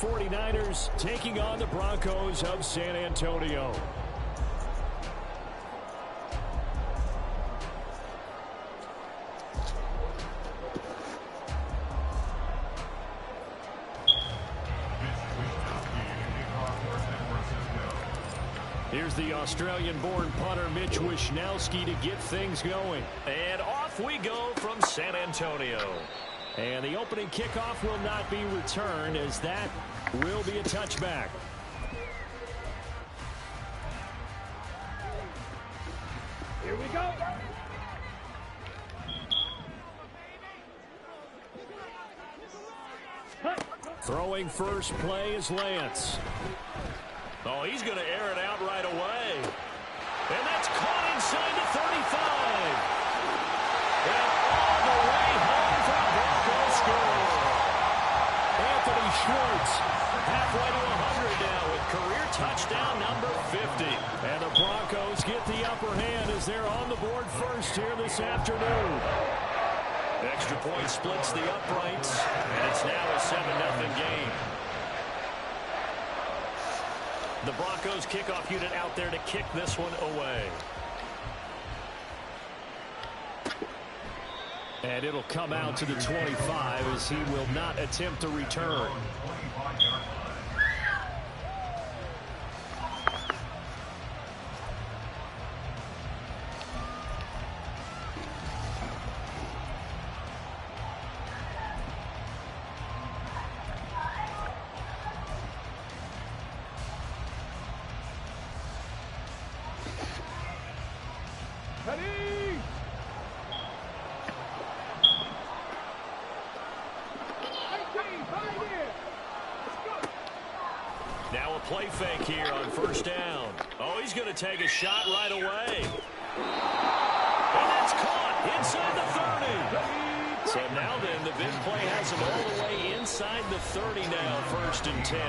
49ers taking on the Broncos of San Antonio. Here's the Australian-born punter Mitch Wishnowsky to get things going. And off we go from San Antonio. And the opening kickoff will not be returned, as that will be a touchback. Here we go. Throwing first play is Lance. Oh, he's going to air it out right away. And that's caught inside the 35. And all the way home for the Broncos score. Anthony Schwartz Halfway to 100 now with career touchdown number 50. And the Broncos get the upper hand as they're on the board first here this afternoon. Extra point splits the uprights, and it's now a 7-0 game. The Broncos kickoff unit out there to kick this one away. And it'll come out to the 25 as he will not attempt to return. Now a play fake here on first down. Oh, he's going to take a shot right away. And that's caught inside the 30. So now then, the big play has him all the way inside the 30 now, 1st and 10.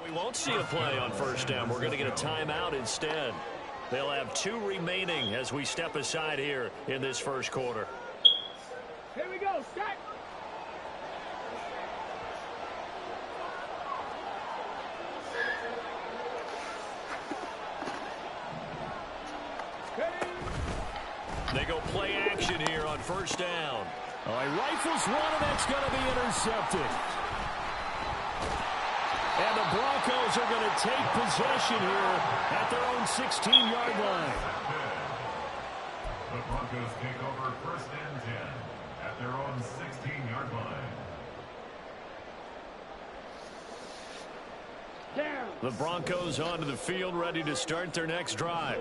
We won't see a play on first down. We're going to get a timeout instead. They'll have 2 remaining as we step aside here in this first quarter. Here we go. Set. They go play action here on first down. Oh, he rifles one, and that's going to be intercepted. And the Broncos are going to take possession here at their own 16-yard line. The Broncos take over 1st and 10 at their own 16-yard line. Down. The Broncos onto the field, ready to start their next drive.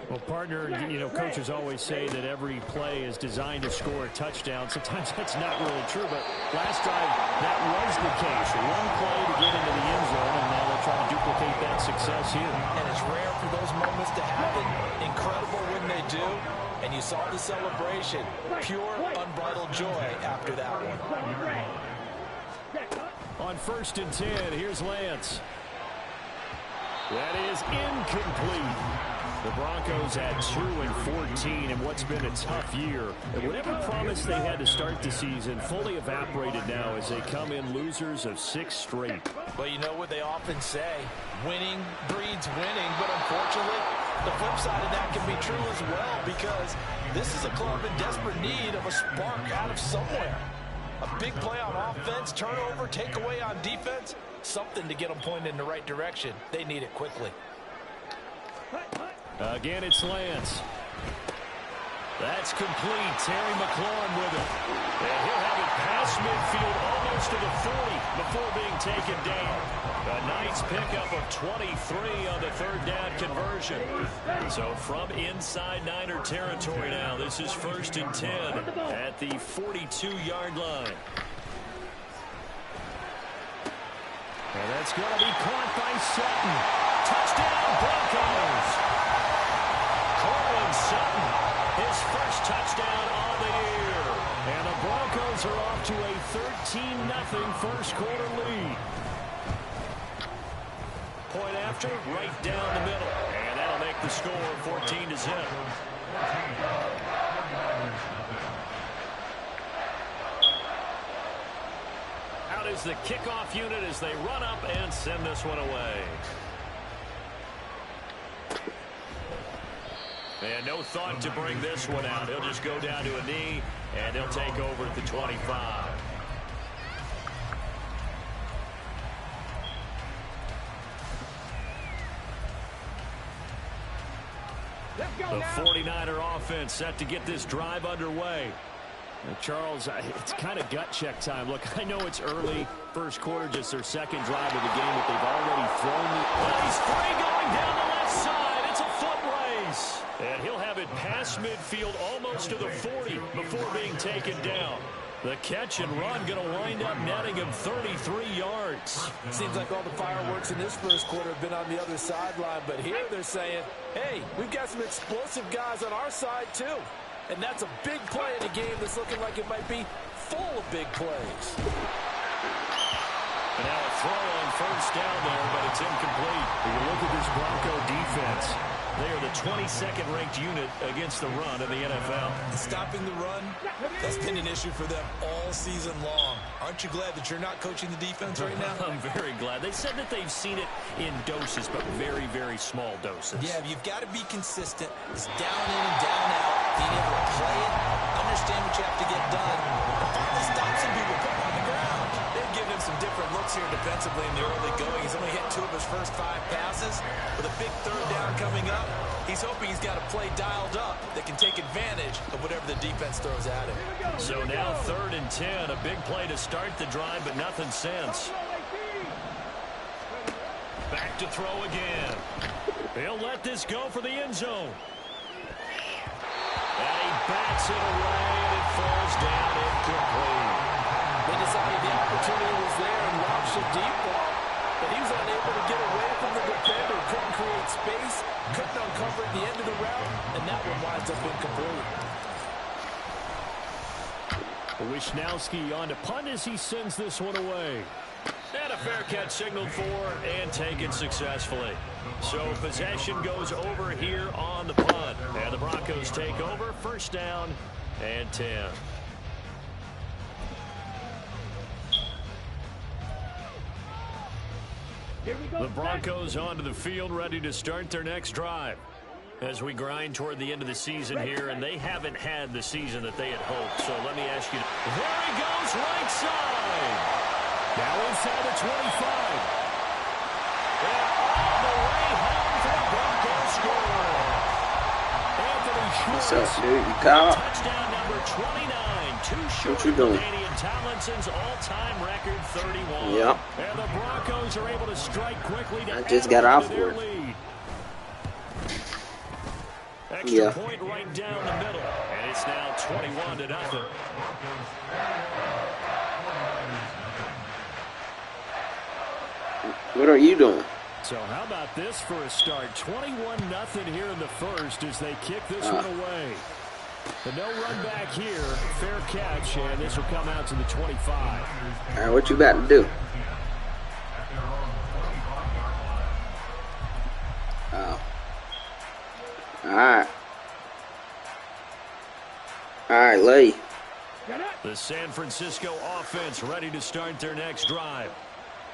Well, partner, you know, coaches always say that every play is designed to score a touchdown. Sometimes that's not really true, but last drive, that was the case. One play to get into the end zone, and now they'll try to duplicate that success here. And it's rare for those moments to happen. Incredible when they do. And you saw the celebration. Pure, unbridled joy after that one. On 1st and 10, here's Lance. That is incomplete. The Broncos at 2-14 in what's been a tough year. And whatever promise they had to start the season fully evaporated now as they come in losers of 6 straight. Well, you know what they often say, winning breeds winning, but unfortunately, the flip side of that can be true as well, because this is a club in desperate need of a spark out of somewhere. A big play on offense, turnover, takeaway on defense, something to get them pointed in the right direction. They need it quickly. Again, it's Lance. That's complete. Terry McLaurin with it. And he'll have it past midfield almost to the 40 before being taken down. A nice pickup of 23 on the third down conversion. So from inside Niner territory now, this is 1st and 10 at the 42-yard line. And that's going to be caught by Sutton. Touchdown, Broncos. Cortland Sutton, his first touchdown on the year. And the Broncos are off to a 13-0 first quarter lead. Point after, right down the middle. And that'll make the score 14-0. Out is the kickoff unit as they run up and send this one away. And no thought to bring this one out. He'll just go down to a knee, and he'll take over at the 25. The 49er offense set to get this drive underway. Charles, it's kind of gut check time. Look, I know it's early, first quarter, just their second drive of the game, but they've already thrown the... He's free going down the left side. It's a foot race. And he'll have it past midfield almost to the 40 before being taken down. The catch and run going to wind up netting him 33 yards. Seems like all the fireworks in this first quarter have been on the other sideline, but here they're saying, hey, we've got some explosive guys on our side too. And that's a big play in a game that's looking like it might be full of big plays. And now a throw on first down there, but it's incomplete. When you look at this Bronco defense, they are the 22nd ranked unit against the run in the NFL. Stopping the run, that's been an issue for them all season long. Aren't you glad that you're not coaching the defense right now? I'm very glad. They said that they've seen it in doses, but very, very small doses. Yeah, you've got to be consistent. It's down in and down out. Being able to play it, understand what you have to get done, and finally stop some people putting on the ground. They've given him some different looks here defensively in the early going. He's only hit 2 of his first 5 passes. With a big third down coming up, he's hoping he's got a play dialed up that can take advantage of whatever the defense throws at him. So now 3rd and 10, a big play to start the drive, but nothing since. Back to throw again. He'll let this go for the end zone. And he bats it away, and it falls down incomplete. They decided the opportunity was there and launched a deep ball, but he was unable to get away from the defender. Couldn't create space, couldn't uncover at the end of the route, and that one winds up incomplete. Wishnowski on to punt as he sends this one away. And a fair catch signaled for and taken successfully. So possession goes over here on the punt. And the Broncos take over, 1st down and 10. The Broncos onto the field, ready to start their next drive. As we grind toward the end of the season here, and they haven't had the season that they had hoped. So let me ask you, there he goes, right side. Now inside the 25. And all the way home for the Broncos score. Anthony Schwartz. What's up, dude? You caught? Touchdown number 29. Too short. What you doing? Danian Tomlinson's all-time record 31. Yep. And the Broncos are able to strike quickly to I just got add on off to their work. lead. Extra Yeah. point right down the middle. And it's now 21-0. What are you doing? So how about this for a start? 21-0 here in the first as they kick this one away. But no run back here. Fair catch, and this will come out to the 25. All right, what you about to do? Oh. Alright. Alright, Lee. The San Francisco offense ready to start their next drive.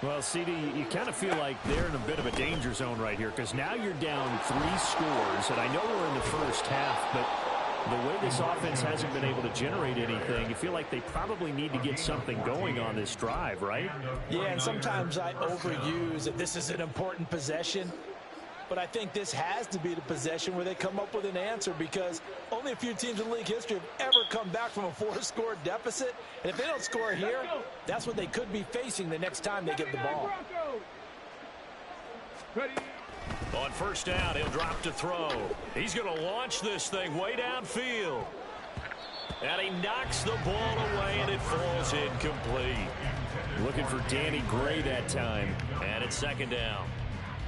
Well, CD, you kind of feel like they're in a bit of a danger zone right here because now you're down 3 scores, and I know we're in the first half, but the way this offense hasn't been able to generate anything, you feel like they probably need to get something going on this drive, right? Yeah, and sometimes I overuse that this is an important possession. But I think this has to be the possession where they come up with an answer because only a few teams in league history have ever come back from a 4-score deficit. And if they don't score here, that's what they could be facing the next time they get the ball. On first down, he'll drop to throw. He's going to launch this thing way downfield. And he knocks the ball away, and it falls incomplete. Looking for Danny Gray that time. And it's second down.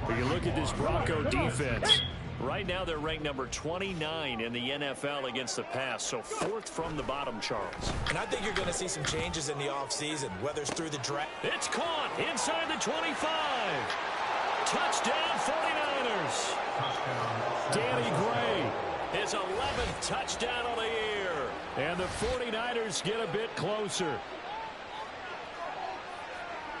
When you look at this Bronco defense, right now they're ranked number 29 in the NFL against the pass, so 4th from the bottom, Charles. And I think you're going to see some changes in the offseason, whether it's through the draft. It's caught inside the 25. Touchdown 49ers. Danny Gray, His 11th touchdown of the year. and the 49ers get a bit closer.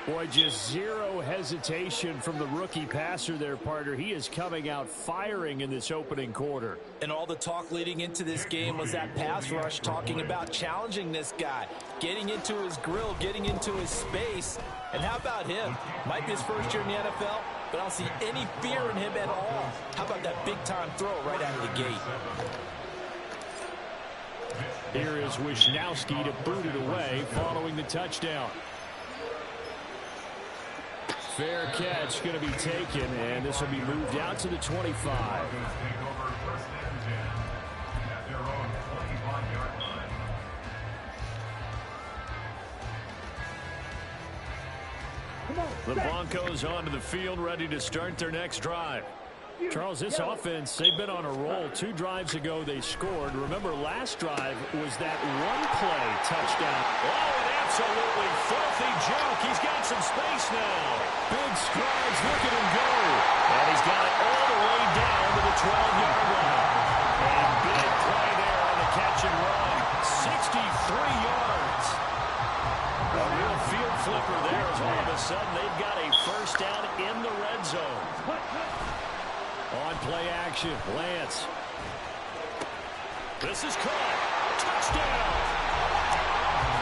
Boy, just zero hesitation from the rookie passer there, partner. He is coming out firing in this opening quarter. And all the talk leading into this game was that pass rush talking about challenging this guy, getting into his grill, getting into his space. And how about him? Might be his first year in the NFL, but I don't see any fear in him at all. How about that big-time throw right out of the gate? Here is Wisnowski to boot it away following the touchdown. Fair catch going to be taken, and this will be moved out to the 25. The Broncos onto the field ready to start their next drive. Charles, this offense, they've been on a roll. 2 drives ago they scored. Remember, last drive was that one-play touchdown. Oh, an absolutely filthy joke. He's got some space now. Big strides, look at him go. And he's got it all the way down to the 12-yard line. A big play there on the catch and run. 63 yards. A real field flipper there as all of a sudden they've got a first down in the red zone. On play action, Lance. This is caught. Touchdown.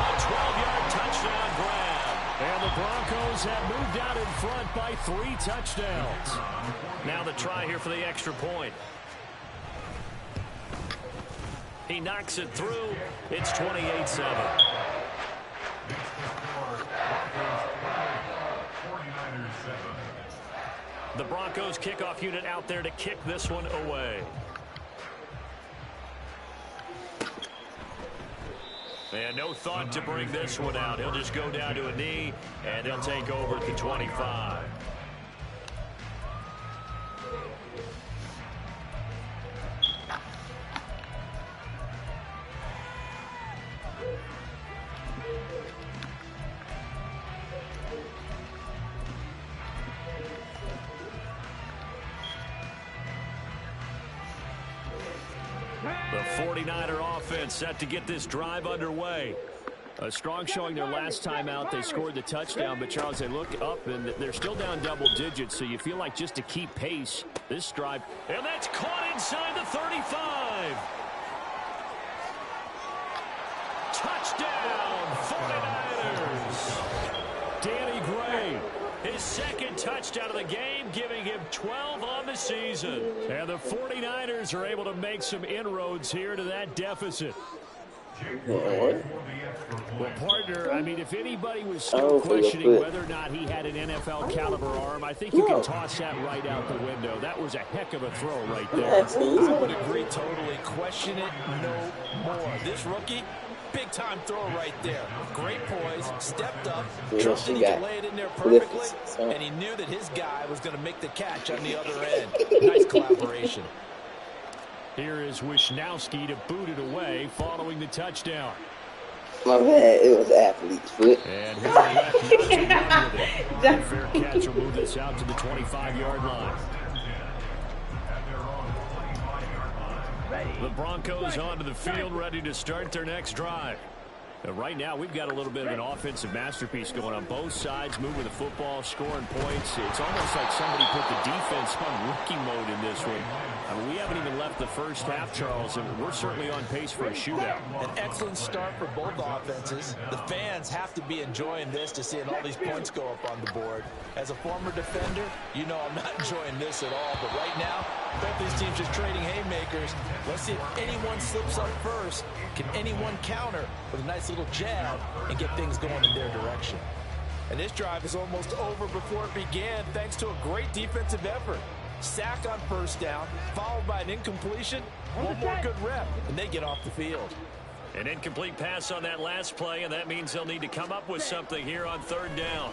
A 12-yard touchdown grab. And the Broncos have moved out in front by 3 touchdowns. Now the try here for the extra point. He knocks it through. It's 28-7. The Broncos kickoff unit out there to kick this one away. And no thought to bring this one out. He'll just go down to a knee, and they'll take over at the 25. The 49er offense set to get this drive underway. A strong showing their last time out. They scored the touchdown, but Charles, they look up and they're still down double digits, so you feel like just to keep pace, this drive. And that's caught inside the 35. Touchdown, 49ers. Danny Gray. His second touchdown of the game, giving him 12 on the season. And the 49ers are able to make some inroads here to that deficit. Well, partner, I mean, if anybody was still questioning whether or not he had an NFL caliber arm, I think you can toss that right out the window. That was a heck of a throw right there. I would agree totally. Question it no more. This rookie, big-time throw right there. Great poise, stepped up, trusted he could lay it in there perfectly, and he knew that his guy was going to make the catch on the other end. Nice collaboration. Here is Wisnowski to boot it away following the touchdown. My bad, it was athlete's foot. And here left not to run with it. The fair catch will move this out to the 25-yard line. The Broncos onto the field, ready to start their next drive. Right now, we've got a little bit of an offensive masterpiece going on both sides, moving the football, scoring points. It's almost like somebody put the defense on rookie mode in this one. I mean, we haven't even left the first half, Charles, and we're certainly on pace for a shootout. An excellent start for both offenses. The fans have to be enjoying this to seeing all these points go up on the board. As a former defender, you know I'm not enjoying this at all. But right now, both these teams just trading haymakers. Let's see if anyone slips up first. Can anyone counter with a nice little jab and get things going in their direction? And this drive is almost over before it began, thanks to a great defensive effort. Sack on first down, followed by an incompletion. One more good rep, and they get off the field. An incomplete pass on that last play, and that means they'll need to come up with something here on third down.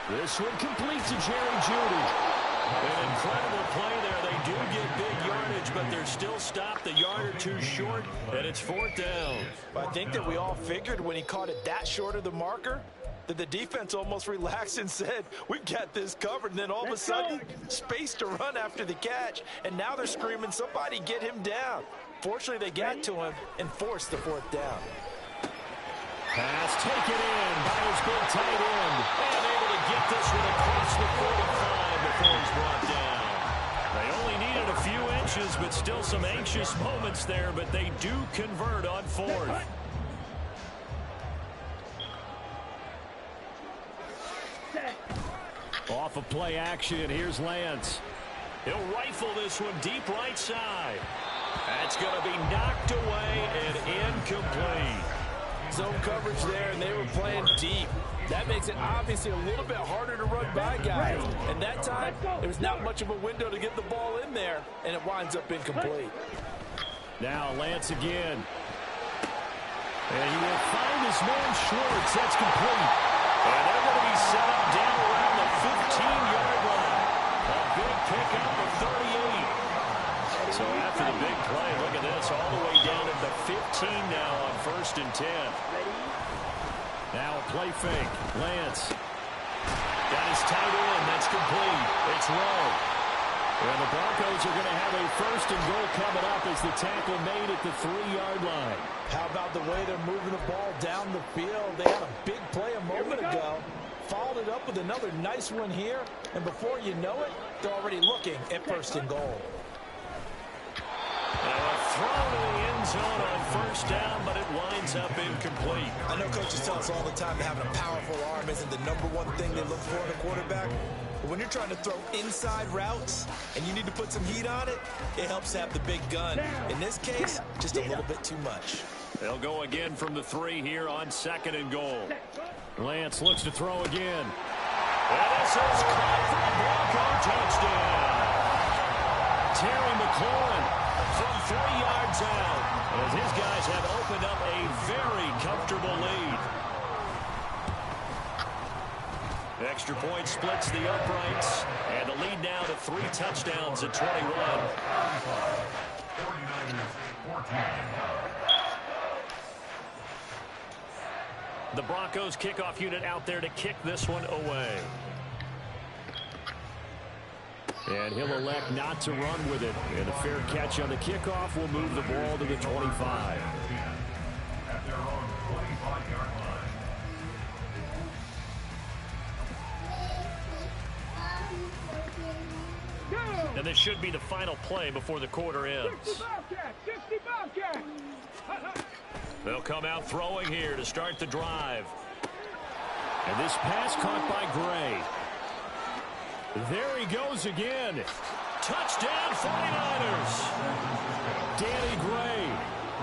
This one complete to Jerry Jeudy. An incredible play there. They do get big yardage, but they're still stopped a yard or two short, and it's fourth down. I think that we all figured when he caught it that short of the marker that the defense almost relaxed and said, we've got this covered. And then all of a sudden, space to run after the catch. And now they're screaming, somebody get him down. Fortunately, they got to him and forced the fourth down. Pass taken in by his big tight end. And able to get this one across the 45 before he's brought down. They only needed a few inches, but still some anxious moments there. But they do convert on fourth. Off of play action, here's Lance. He'll rifle this one deep right side. That's going to be knocked away and incomplete. Zone coverage there, and they were playing deep. That makes it obviously a little bit harder to run by guys. And that time, there's not much of a window to get the ball in there, and it winds up incomplete. Now Lance again. And he will find his man Schwartz. That's complete. And they're going to be set up down around the 15-yard line. A big pickup of 38. So after the big play, look at this, all the way down at the 15 now on 1st and 10. Now a play fake. Lance. Got his tight end. That's complete. It's Rowe. And the Broncos are going to have a 1st and goal coming up as the tackle made at the 3-yard line. How about the way they're moving the ball down the field? They had a big play a moment ago. Followed it up with another nice one here. And before you know it, they're already looking at 1st and goal. A throw to the end zone on 1st down, but it winds up incomplete. I know coaches tell us all the time that having a powerful arm isn't the #1 thing they look for in a quarterback. But when you're trying to throw inside routes and you need to put some heat on it, it helps to have the big gun. In this case, just a little bit too much. They'll go again from the 3 here on 2nd and goal. Lance looks to throw again. And this is caught for a Bronco touchdown. Terry McLaurin from 3 yards out, as his guys have opened up a very comfortable lead. Extra point splits the uprights, and the lead now to 3 touchdowns at 21. 49ers 14. The Broncos kickoff unit out there to kick this one away. And he'll elect not to run with it. And a fair catch on the kickoff will move the ball to the 25. At their own 25-yard line. And this should be the final play before the quarter ends. 60 Bobcat! They'll come out throwing here to start the drive. And this pass caught by Gray. There he goes again. Touchdown 49ers. Danny Gray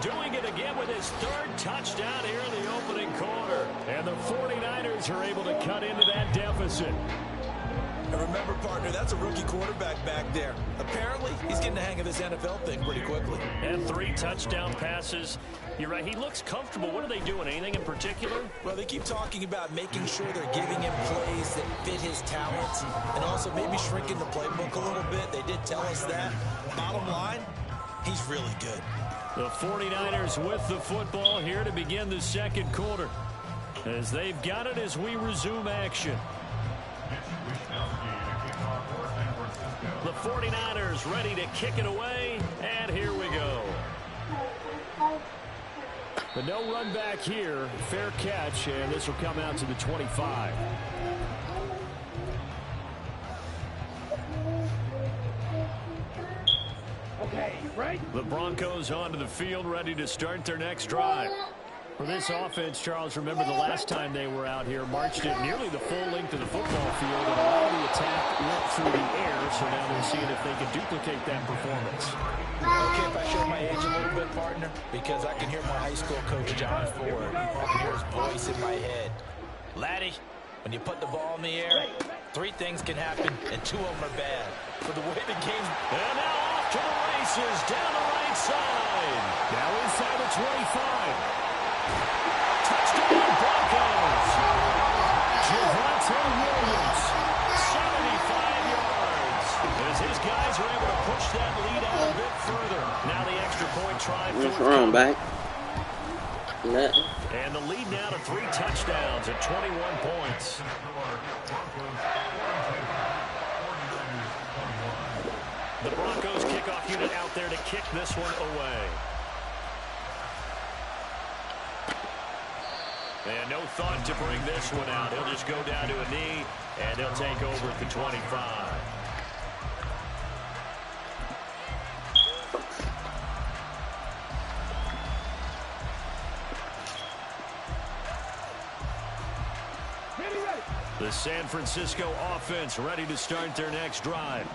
doing it again with his 3rd touchdown here in the opening quarter. And the 49ers are able to cut into that deficit. And remember, partner, that's a rookie quarterback back there. Apparently, he's getting the hang of this NFL thing pretty quickly. And 3 touchdown passes. You're right, he looks comfortable. What are they doing? Anything in particular? Well, they keep talking about making sure they're giving him plays that fit his talents and also maybe shrinking the playbook a little bit. They did tell us that. Bottom line, he's really good. The 49ers with the football here to begin the 2nd quarter. As they've got it as we resume action. The 49ers ready to kick it away, and here we go. But no run back here. Fair catch, and this will come out to the 25. Okay, right? The Broncos onto the field, ready to start their next drive. For this offense, Charles, remember the last time they were out here, marched it nearly the full length of the football field, and a lot of the attack went through the air, so now they're seeing if they can duplicate that performance. Okay, if I show my age a little bit, partner, because I can hear my high school coach, John Ford. I can hear his voice in my head. Laddie, when you put the ball in the air, 3 things can happen, and 2 of them are bad. For the way the game's... And now off to the races, down the right side. Now inside the 25. Touchdown, Broncos. Javonte Williams. 75 yards. As his guys are able to push that lead out a bit further. Now the extra point try. What's wrong, back? Nothing. And the lead now to 3 touchdowns at 21 points. The Broncos kickoff unit out there to kick this one away. And no thought to bring this one out. He'll just go down to a knee, and he'll take over at the 25. The San Francisco offense ready to start their next drive.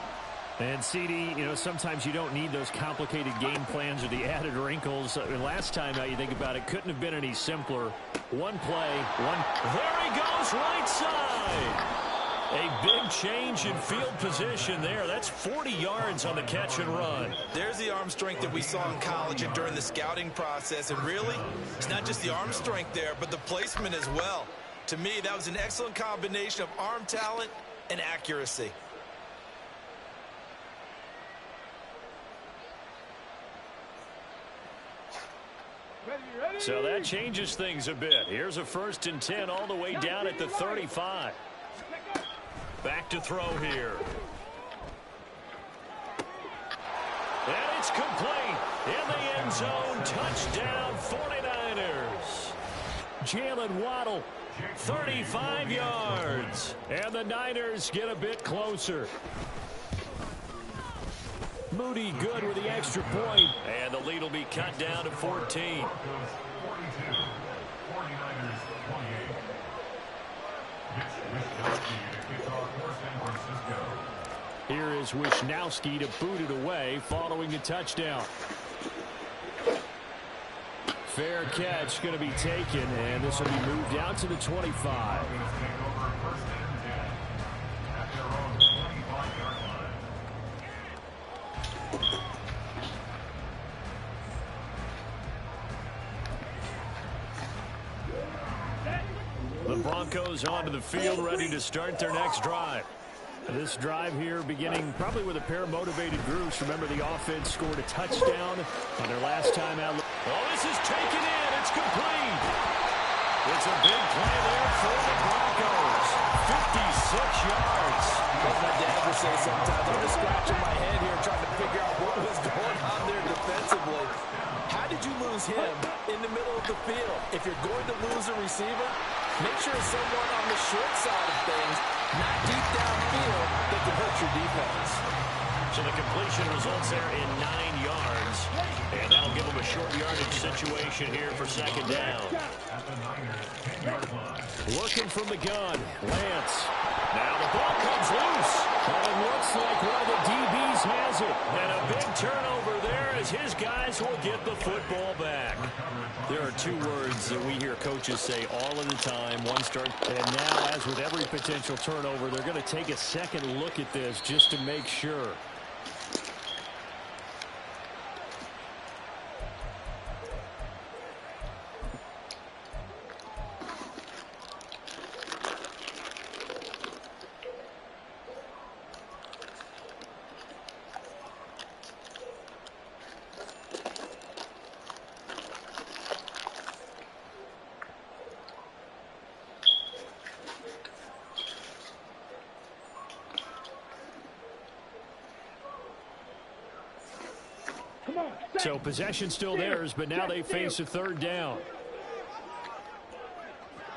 And, CD, you know, sometimes you don't need those complicated game plans or the added wrinkles. Last time out, you think about it, couldn't have been any simpler. One play, one... There he goes, right side. A big change in field position there. That's 40 yards on the catch and run. There's the arm strength that we saw in college and during the scouting process. And really, it's not just the arm strength there, but the placement as well. To me, that was an excellent combination of arm talent and accuracy. So that changes things a bit. Here's a 1st and 10 all the way down at the 35. Back to throw here. And it's complete. In the end zone, touchdown 49ers. Jalen Waddle, 35 yards. and the Niners get a bit closer. Moody good with the extra point. And the lead will be cut down to 14. Here is Wishnowsky to boot it away following the touchdown. Fair catch going to be taken, and this will be moved out to the 25. The Broncos onto the field ready to start their next drive. This drive here beginning probably with a pair of motivated groups. Remember, the offense scored a touchdown on their last time out. Oh, this is taken in. It's complete. It's a big play there for the Broncos. 56 yards. As my dad would say sometimes, I'm just scratching my head here trying to figure out what was going on there defensively. How did you lose him in the middle of the field? If you're going to lose a receiver, make sure it's someone on the short side of things, not deep downfield, that can hurt your defense. So the completion results there in 9 yards. And that'll give them a short yardage situation here for 2nd down. Working from the gun, Lance. Now the ball comes loose. And it looks like one of the DBs has it. And a big turnover there as his guys will get the football back. There are 2 words that we hear coaches say all of the time. One start, and now, as with every potential turnover, they're going to take a second look at this just to make sure. So possession still theirs, but now they face a third down.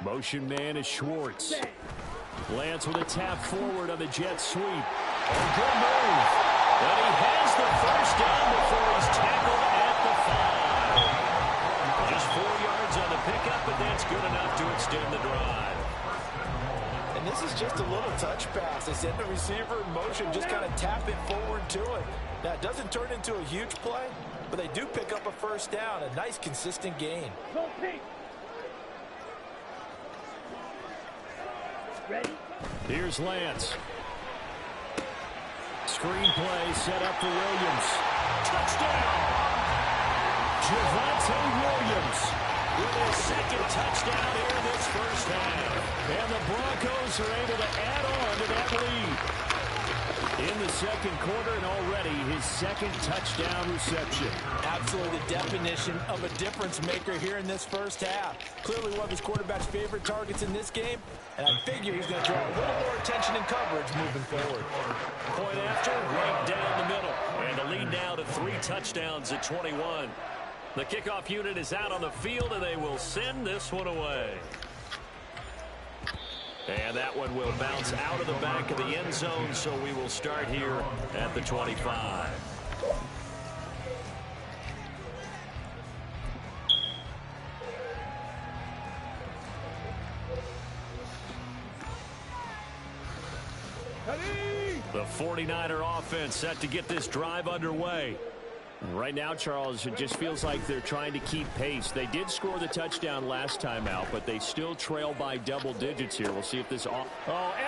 Motion man is Schwartz. Lance with a tap forward on the jet sweep. And good move. And he has the first down before he's tackled at the 5. Just 4 yards on the pickup, but that's good enough to extend the drive. And this is just a little touch pass. They send the receiver in motion, just kind of tap it forward to it. Now, it doesn't turn into a huge play, but they do pick up a first down. A nice, consistent gain. Ready? Here's Lance. Screenplay set up for Williams. Touchdown! Javonte Williams with his second touchdown here in this first half. And the Broncos are able to add on to that lead. In the second quarter, and already his second touchdown reception. Absolutely the definition of a difference maker here in this first half. Clearly one of his quarterback's favorite targets in this game, and I figure he's going to draw a little more attention and coverage moving forward. Point after, right down the middle. And the lead now to 3 touchdowns at 21. The kickoff unit is out on the field, and they will send this one away. And that one will bounce out of the back of the end zone, so we will start here at the 25. The 49er offense set to get this drive underway. Right now, Charles, it just feels like they're trying to keep pace. They did score the touchdown last time out, but they still trail by double digits here. We'll see if this... Oh,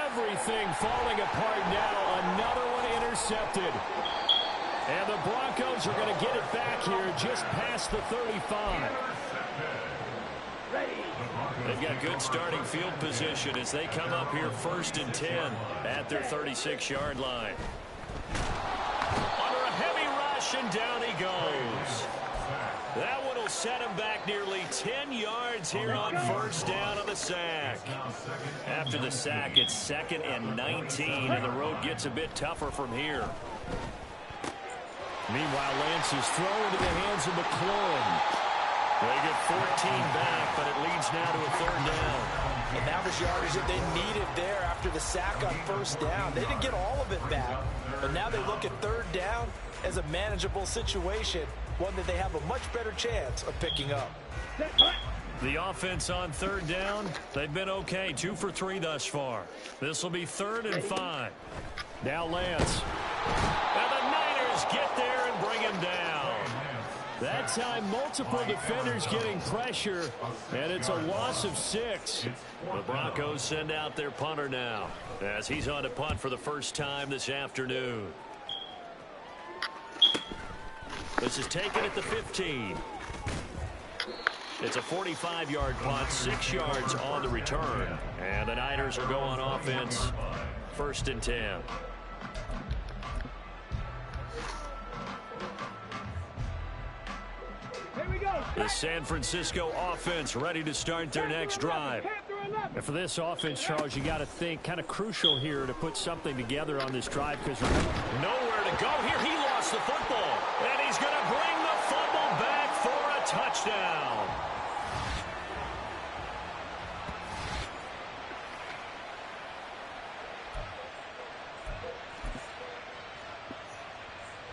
everything falling apart now. Another one intercepted. And the Broncos are going to get it back here just past the 35. They've got good starting field position as they come up here 1st and 10 at their 36-yard line. Under a heavy rush, and down he goes. That one will set him back nearly 10 yards here on first down on the sack. After the sack, it's 2nd and 19, and the road gets a bit tougher from here. Meanwhile, Lance is thrown into the hands of McLaurin. They get 14 back, but it leads now to a 3rd down. And now the yardage that they needed there after the sack on first down. They didn't get all of it back, but now they look at 3rd down as a manageable situation, one that they have a much better chance of picking up. The offense on 3rd down, they've been okay, 2 for 3 thus far. This will be 3rd and 5. Now Lance. And the Niners get there and bring him down. That time, multiple defenders getting pressure, and it's a loss of 6. The Broncos send out their punter now, as he's on to punt for the first time this afternoon. This is taken at the 15. It's a 45-yard punt, 6 yards on the return. And the Niners will go on offense, 1st and 10. The San Francisco offense ready to start their next drive. And for this offense, Charles, you got to think kind of crucial here to put something together on this drive, because nowhere to go here. He lost the football, and he's going to bring the fumble back for a touchdown.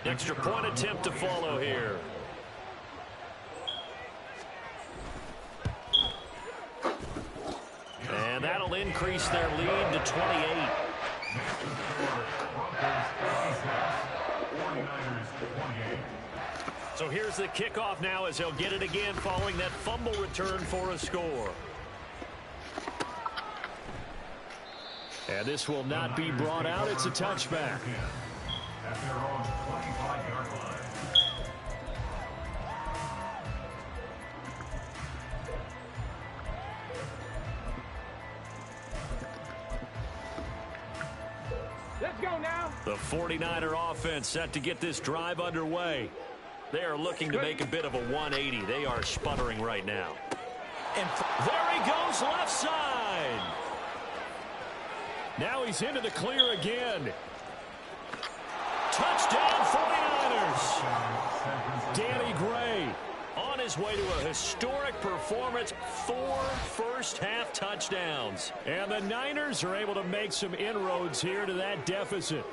Extra point attempt to follow here. And that'll increase their lead to 28. So here's the kickoff now as they'll get it again following that fumble return for a score. And this will not be brought out. It's a touchback. At their own 25-yard line. Let's go now. The 49er offense set to get this drive underway. They are looking to make a bit of a 180. They are sputtering right now. And there he goes left side. Now he's into the clear again. Touchdown 49ers. Danny Gray. On his way to a historic performance, 4 first-half touchdowns. And the Niners are able to make some inroads here to that deficit.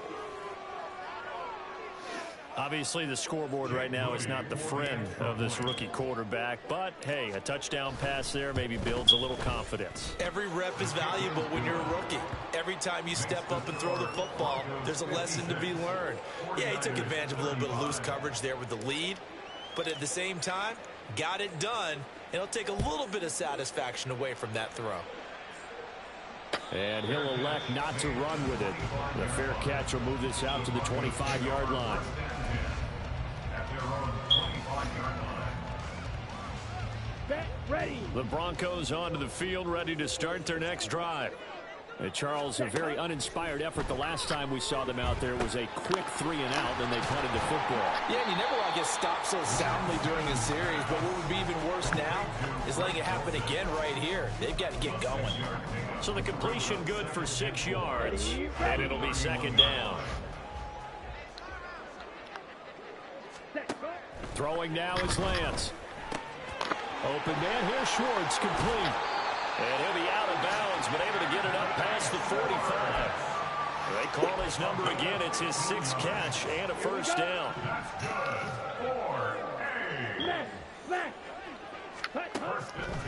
Obviously, the scoreboard right now is not the friend of this rookie quarterback. But, hey, a touchdown pass there maybe builds a little confidence. Every rep is valuable when you're a rookie. Every time you step up and throw the football, there's a lesson to be learned. Yeah, he took advantage of a little bit of loose coverage there with the lead. But at the same time, got it done. It'll take a little bit of satisfaction away from that throw. And he'll elect not to run with it. The fair catch will move this out to the 25-yard line. Ready. The Broncos onto the field, ready to start their next drive. And Charles, a very uninspired effort the last time we saw them out there. It was a quick 3 and out, and they punted the football. Yeah, and you never want to get stopped so soundly during a series, but what would be even worse now is letting it happen again right here. They've got to get going. So the completion good for 6 yards, and it'll be second down. Throwing now is Lance. Open man, here's Schwartz, complete. And he'll be out of bounds, but able to get it up past the 45. They call his number again. It's his 6th catch and a first down.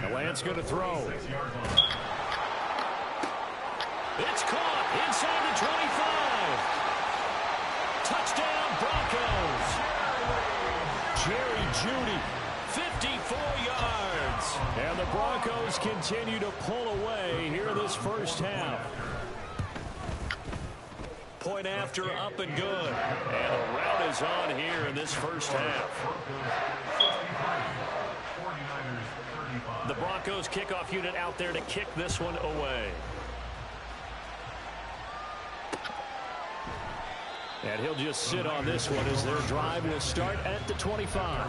Now Lance going to throw. It's caught inside Jerry the 25. Touchdown, Broncos. Jeudy. 54 yards. And the Broncos continue to pull away here in this first half. Point after, up and good. And a rout is on here in this first half. The Broncos kickoff unit out there to kick this one away. And he'll just sit on this one as their drive will start at the 25.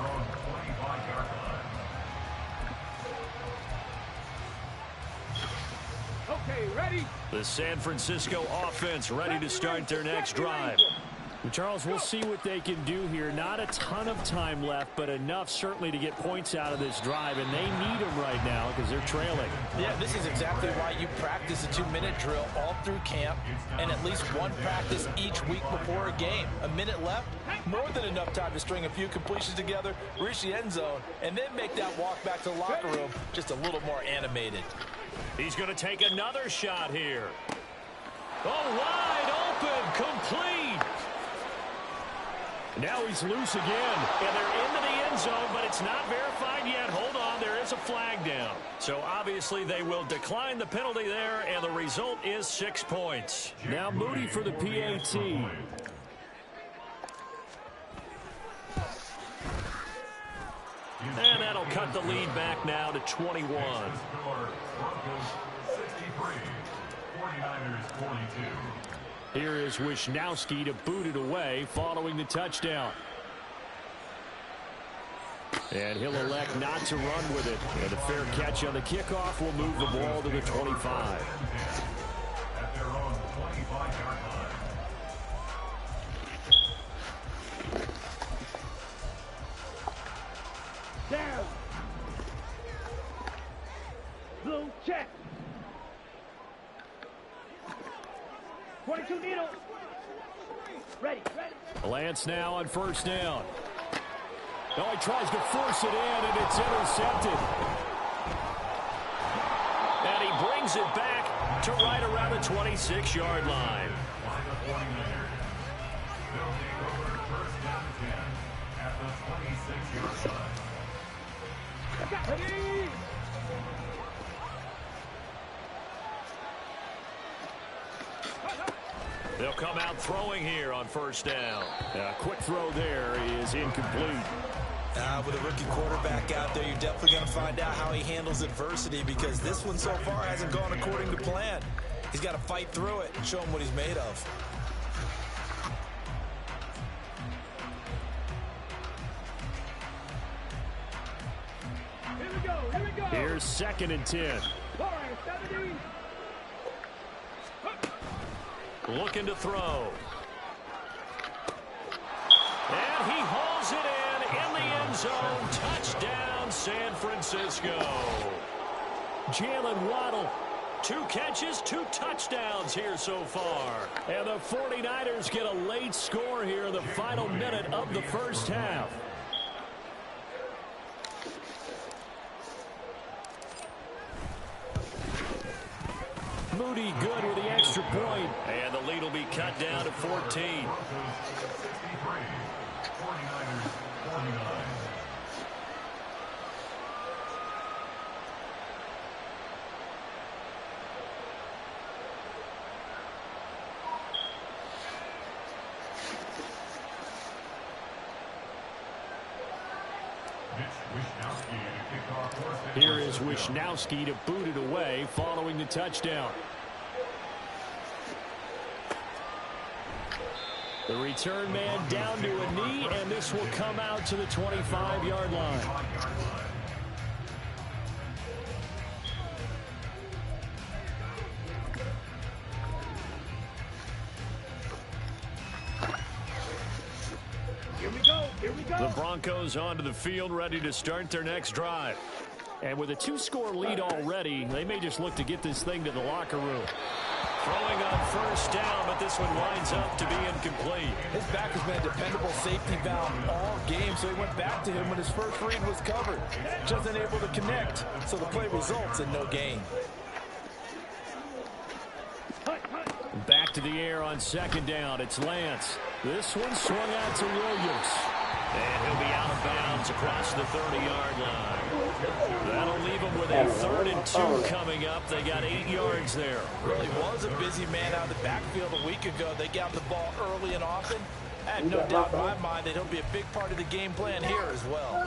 Okay, ready? The San Francisco offense ready to start their next drive. And Charles, we'll see what they can do here. Not a ton of time left, but enough certainly to get points out of this drive. And they need them right now because they're trailing. Yeah, this is exactly why you practice a 2-minute drill all through camp and at least one practice each week before a game. A minute left, more than enough time to string a few completions together, reach the end zone, and then make that walk back to the locker room just a little more animated. He's going to take another shot here. Oh, wide open, complete. Now he's loose again. And they're into the end zone, but it's not verified yet. Hold on, there is a flag down. So obviously they will decline the penalty there, and the result is 6 points. Now Moody for the PAT. And that'll cut the lead back now to 21. 42. Here is Wisnowski to boot it away following the touchdown. And he'll elect not to run with it. And a fair catch on the kickoff will move the ball to the 25. At their own 25-yard line. Down. Blue check. 22 needle. Ready. Lance now on first down. Oh, he tries to force it in, and it's intercepted. And he brings it back to right around the 26-yard line. Ready. They'll come out throwing here on first down. A quick throw there is incomplete. With a rookie quarterback out there, you're definitely going to find out how he handles adversity because this one so far hasn't gone according to plan. He's got to fight through it and show him what he's made of. Here we go. Here's 2nd and 10. All right, 70. Looking to throw. And he hauls it in the end zone. Touchdown, San Francisco. Jalen Waddle. 2 catches, 2 touchdowns here so far. And the 49ers get a late score here in the final minute of the first half. Moody good with the extra point. And the lead will be cut down to 14. 63, 49ers 49. Here is Wishnowski to boot it away following the touchdown. The return man down to a knee, and this will come out to the 25-yard line. Here we go. Here we go. The Broncos onto the field, ready to start their next drive. And with a 2-score lead already, they may just look to get this thing to the locker room. Throwing on first down, but this one winds up to be incomplete. His back has been a dependable safety valve all game, so he went back to him when his first read was covered. Just unable to connect, so the play results in no gain. Back to the air on second down. It's Lance. This one swung out to Williams. And he'll be out of bounds across the 30-yard line. That'll leave him with a 3rd and 2 coming up. They got 8 yards there. Really was a busy man out of the backfield a week ago. They got the ball early and often. I have no doubt in my mind that he'll be a big part of the game plan here as well.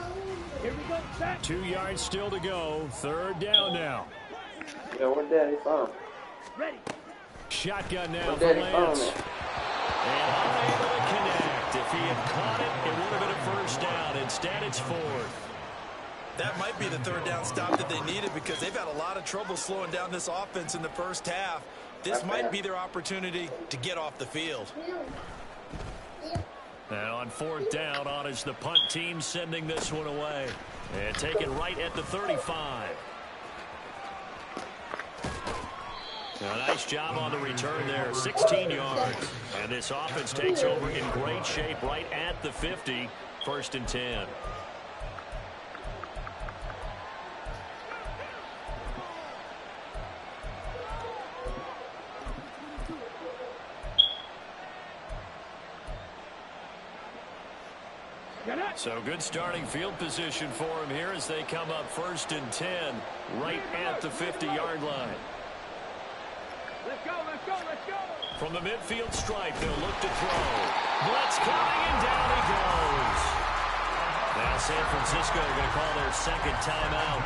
Here we go. Set. 2 yards still to go. 3rd down now. Yeah, where Daddy from? Ready. Shotgun now for Daddy Lance. from? And unable to connect. If he had caught it, it would have been a first down. Instead, it's 4th. That might be the 3rd down stop that they needed because they've had a lot of trouble slowing down this offense in the first half. This might be their opportunity to get off the field. And on 4th down, on is the punt team sending this one away. And taken right at the 35. A nice job on the return there, 16 yards. And this offense takes over in great shape right at the 50, 1st and 10. So good starting field position for him here as they come up 1st and 10 right at the 50-yard line. Let's go. Let's go. Let's go. From the midfield stripe, they'll look to throw. Blitz coming, and down he goes. Now San Francisco are going to call their 2nd timeout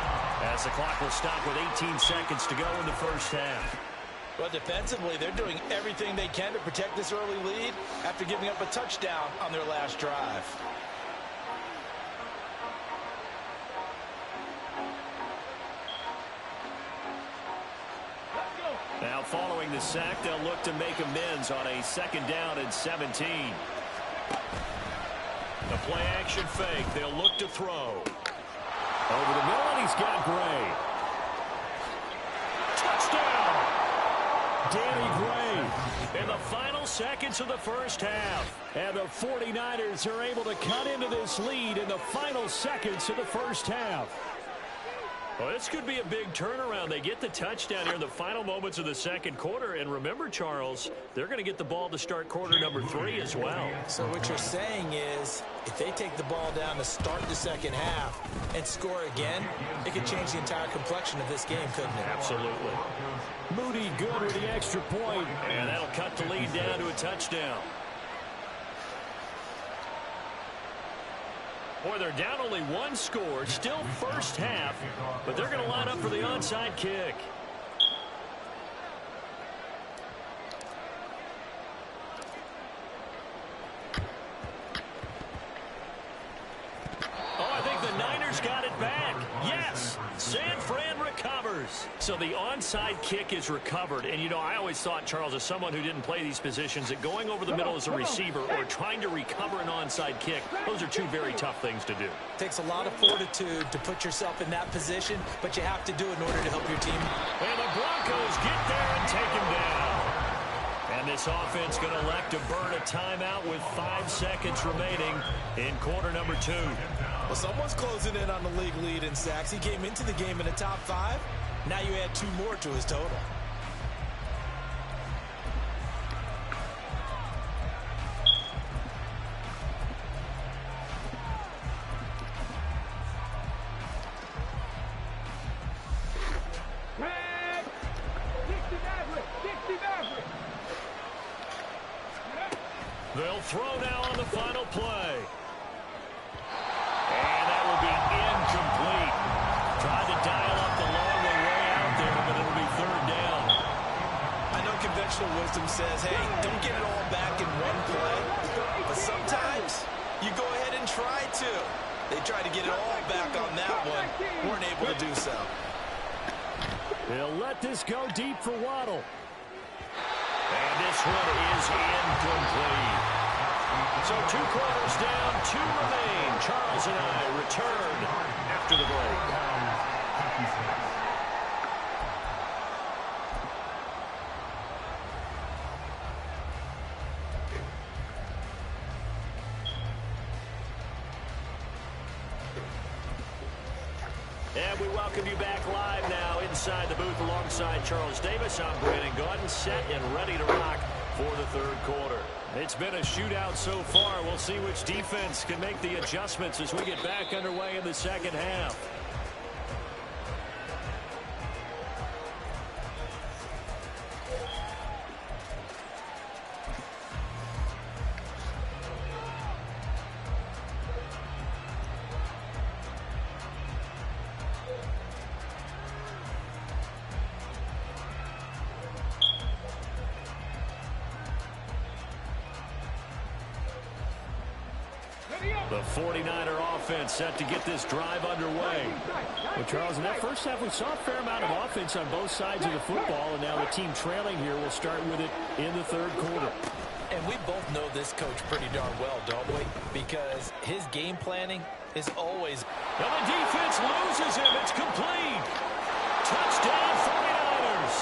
as the clock will stop with 18 seconds to go in the first half. But defensively, they're doing everything they can to protect this early lead after giving up a touchdown on their last drive. Now following the sack, they'll look to make amends on a 2nd down and 17. The play action fake. They'll look to throw. Over the middle, and he's got Gray. Touchdown! Danny Gray. In the final seconds of the first half. And the 49ers are able to cut into this lead in the final seconds of the first half. Well, this could be a big turnaround. They get the touchdown here in the final moments of the 2nd quarter. And remember, Charles, they're going to get the ball to start quarter number 3 as well. So what you're saying is if they take the ball down to start the 2nd half and score again, it could change the entire complexion of this game, couldn't it? Absolutely. Moody good with the extra point. And that'll cut the lead down to a touchdown. Boy, they're down only 1 score, still first half, but they're going to line up for the onside kick. Oh, I think the Niners got it back. Yes, San Fran recovers. is. So the onside kick is recovered. And, you know, I always thought, Charles, as someone who didn't play these positions, that going over the middle as a receiver or trying to recover an onside kick, those are two very tough things to do. Takes a lot of fortitude to put yourself in that position, but you have to do it in order to help your team. And the Broncos get there and take him down. And this offense going to elect to burn a timeout with 5 seconds remaining in quarter number 2. Well, someone's closing in on the league lead in sacks. He came into the game in the top 5. Now you add 2 more to his total. They'll throw now on the final play. And that will be incomplete. Tried to dial up the long way out there, but it'll be 3rd down. I know conventional wisdom says, hey, don't get it all back in one play. But sometimes you go ahead and try to. They tried to get it all back on that one. Weren't able to do so. They'll let this go deep for Waddle. And this one is incomplete. So 2 quarters down, 2 remain. Charles and I return after the break. And we welcome you back live now inside the booth alongside Charles Davis. I'm Brandon Gaudin, set and ready to rock for the 3rd quarter. It's been a shootout so far. We'll see which defense can make the adjustments as we get back underway in the 2nd half. The 49er offense set to get this drive underway. Well, Charles, in that first half, we saw a fair amount of offense on both sides of the football, and now the team trailing here will start with it in the 3rd quarter. And we both know this coach pretty darn well, don't we? Because his game planning is always... And the defense loses him. It's complete. Touchdown 49ers.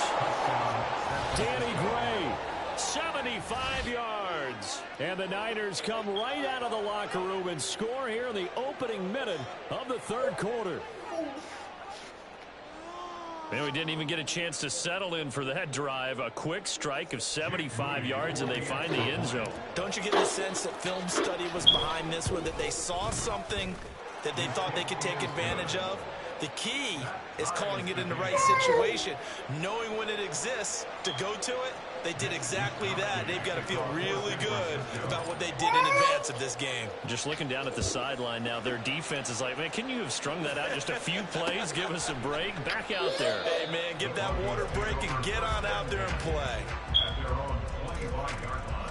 Danny Gray. 75 yards. And the Niners come right out of the locker room and score here in the opening minute of the 3rd quarter. And we didn't even get a chance to settle in for that drive. A quick strike of 75 yards, and they find the end zone. Don't you get the sense that film study was behind this one, that they saw something that they thought they could take advantage of? The key is calling it in the right situation, knowing when it exists to go to it. They did exactly that. They've got to feel really good about what they did in advance of this game. Just looking down at the sideline now, their defense is like, man, can you have strung that out just a few plays? Give us a break. Back out there. Hey, man, give that water break and get on out there and play. At their own 21-yard line.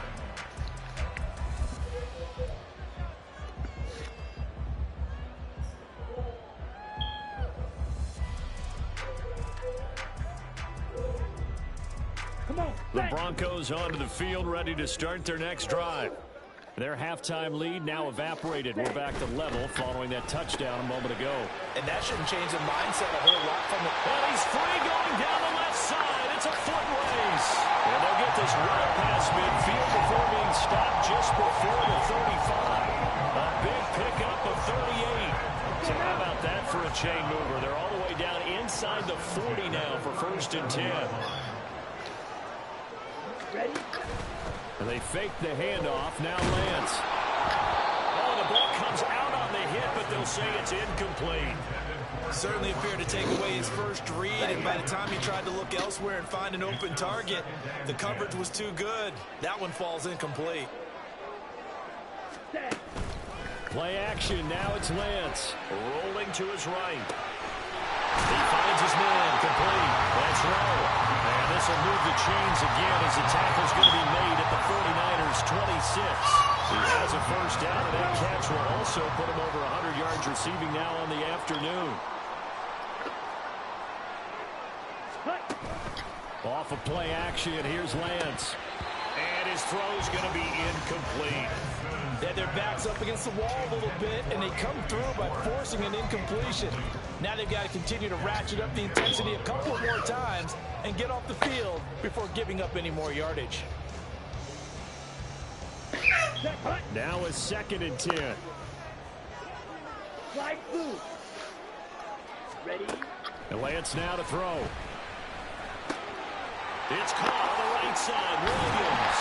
The Broncos onto the field, ready to start their next drive. Their halftime lead now evaporated. We're back to level following that touchdown a moment ago. And that shouldn't change the mindset a whole lot from the... And he's free going down the left side. It's a foot race. And they'll get this right past midfield before being stopped just before the 35. A big pickup of 38. So how about that for a chain mover? They're all the way down inside the 40 now for 1st and 10. Ready? And they fake the handoff. Now Lance. Oh, the ball comes out on the hit, but they'll say it's incomplete. Certainly appeared to take away his first read, and by the time he tried to look elsewhere and find an open target, the coverage was too good. That one falls incomplete. Play action. Now it's Lance. Rolling to his right. He finds his man, complete. That's Rowe. And this will move the chains again as the tackle's going to be made at the 49ers 26. He has a first down, and that catch will also put him over 100 yards receiving now on the afternoon. Off of play action, here's Lance. And his throw's going to be incomplete. Yeah, their back's up against the wall a little bit, and they come through by forcing an incompletion. Now they've got to continue to ratchet up the intensity a couple more times and get off the field before giving up any more yardage. Now a 2nd and 10. Slide through. Ready? And Lance now to throw. It's caught on the right side. Williams.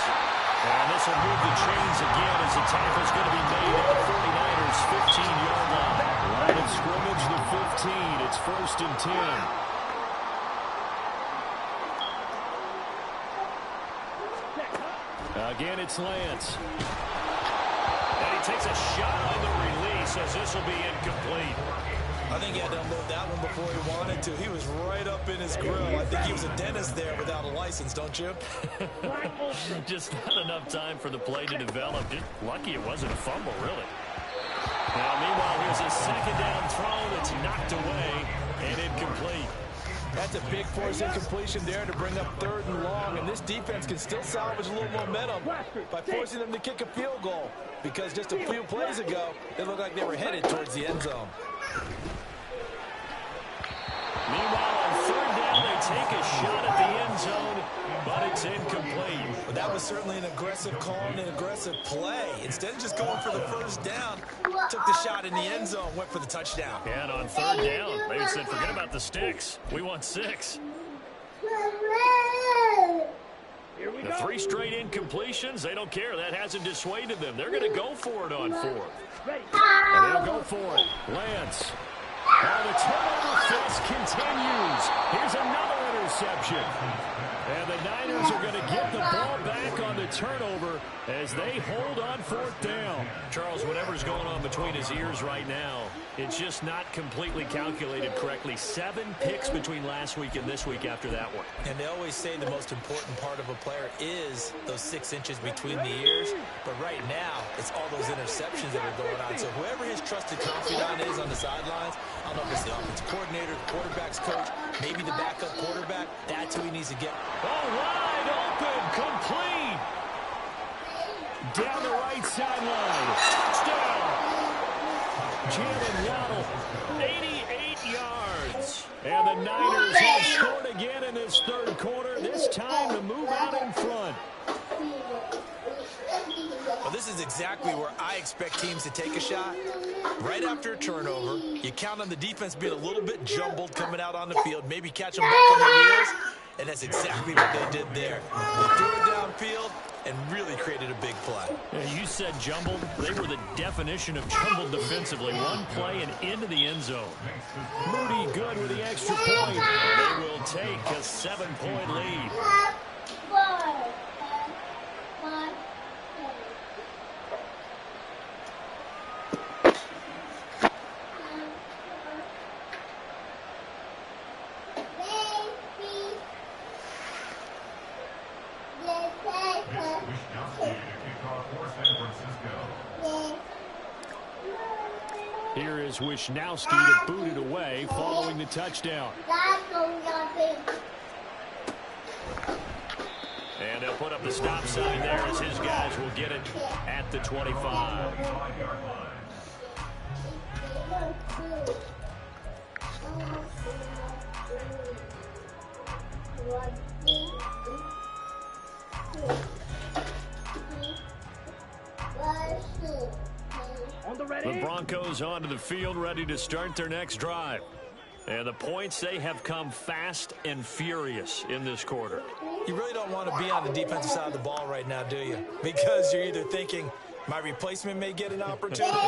And this will move the chains again as the tackle's going to be made at the 49ers' 15-yard line. Line of scrimmage, the 15. It's 1st and 10. Again, it's Lance. And he takes a shot on the release as this will be incomplete. I think he had to unload that one before he wanted to. He was right up in his grill. I think he was a dentist there without a license, don't you? Just not enough time for the play to develop. Just lucky it wasn't a fumble, really. Now, meanwhile, here's a 2nd down throw that's knocked away and incomplete. That's a big force incompletion there to bring up 3rd and long, and this defense can still salvage a little momentum by forcing them to kick a field goal, because just a few plays ago, it looked like they were headed towards the end zone. Meanwhile, on 3rd down, they take a shot at the end zone, but it's incomplete. But that was certainly an aggressive call and an aggressive play. Instead of just going for the 1st down, took the shot in the end zone, went for the touchdown. And on 3rd down, they said, forget about the sticks. We want 6. Here we The go. 3 straight incompletions, they don't care. That hasn't dissuaded them. They're going to go for it on 4th. Ready? And they'll go for it. Lance. Now the turnover fest continues. Here's another interception. And the Niners are going to get the ball back on the turnover as they hold on 4th down. Charles, whatever's going on between his ears right now, it's just not completely calculated correctly. 7 picks between last week and this week after that one. And they always say the most important part of a player is those 6 inches between the ears. But right now, it's all those interceptions that are going on. So whoever his trusted confidant is on the sidelines, I don't know if it's the offensive coordinator, the quarterback's coach, maybe the backup quarterback, that's who he needs to get. Oh, wide open, complete. Down the right sideline. Touchdown. Jalen Waddle. 88 yards. And the Niners have scored again in this 3rd quarter. This time to move out in front. Well, this is exactly where I expect teams to take a shot. Right after a turnover, you count on the defense being a little bit jumbled coming out on the field, maybe catch them back on their heels, and that's exactly what they did there. They threw it downfield and really created a big play. Yeah, you said jumbled. They were the definition of jumbled defensively. One play and into the end zone. Moody good with the extra point. They will take a 7-point lead. Here is Wishnowski to boot it away following the touchdown. And they'll put up the stop sign there as his guys will get it at the 25. On the ready. The Broncos onto the field, ready to start their next drive. And the points, they have come fast and furious in this quarter. You really don't want to be on the defensive side of the ball right now, do you? Because you're either thinking, my replacement may get an opportunity.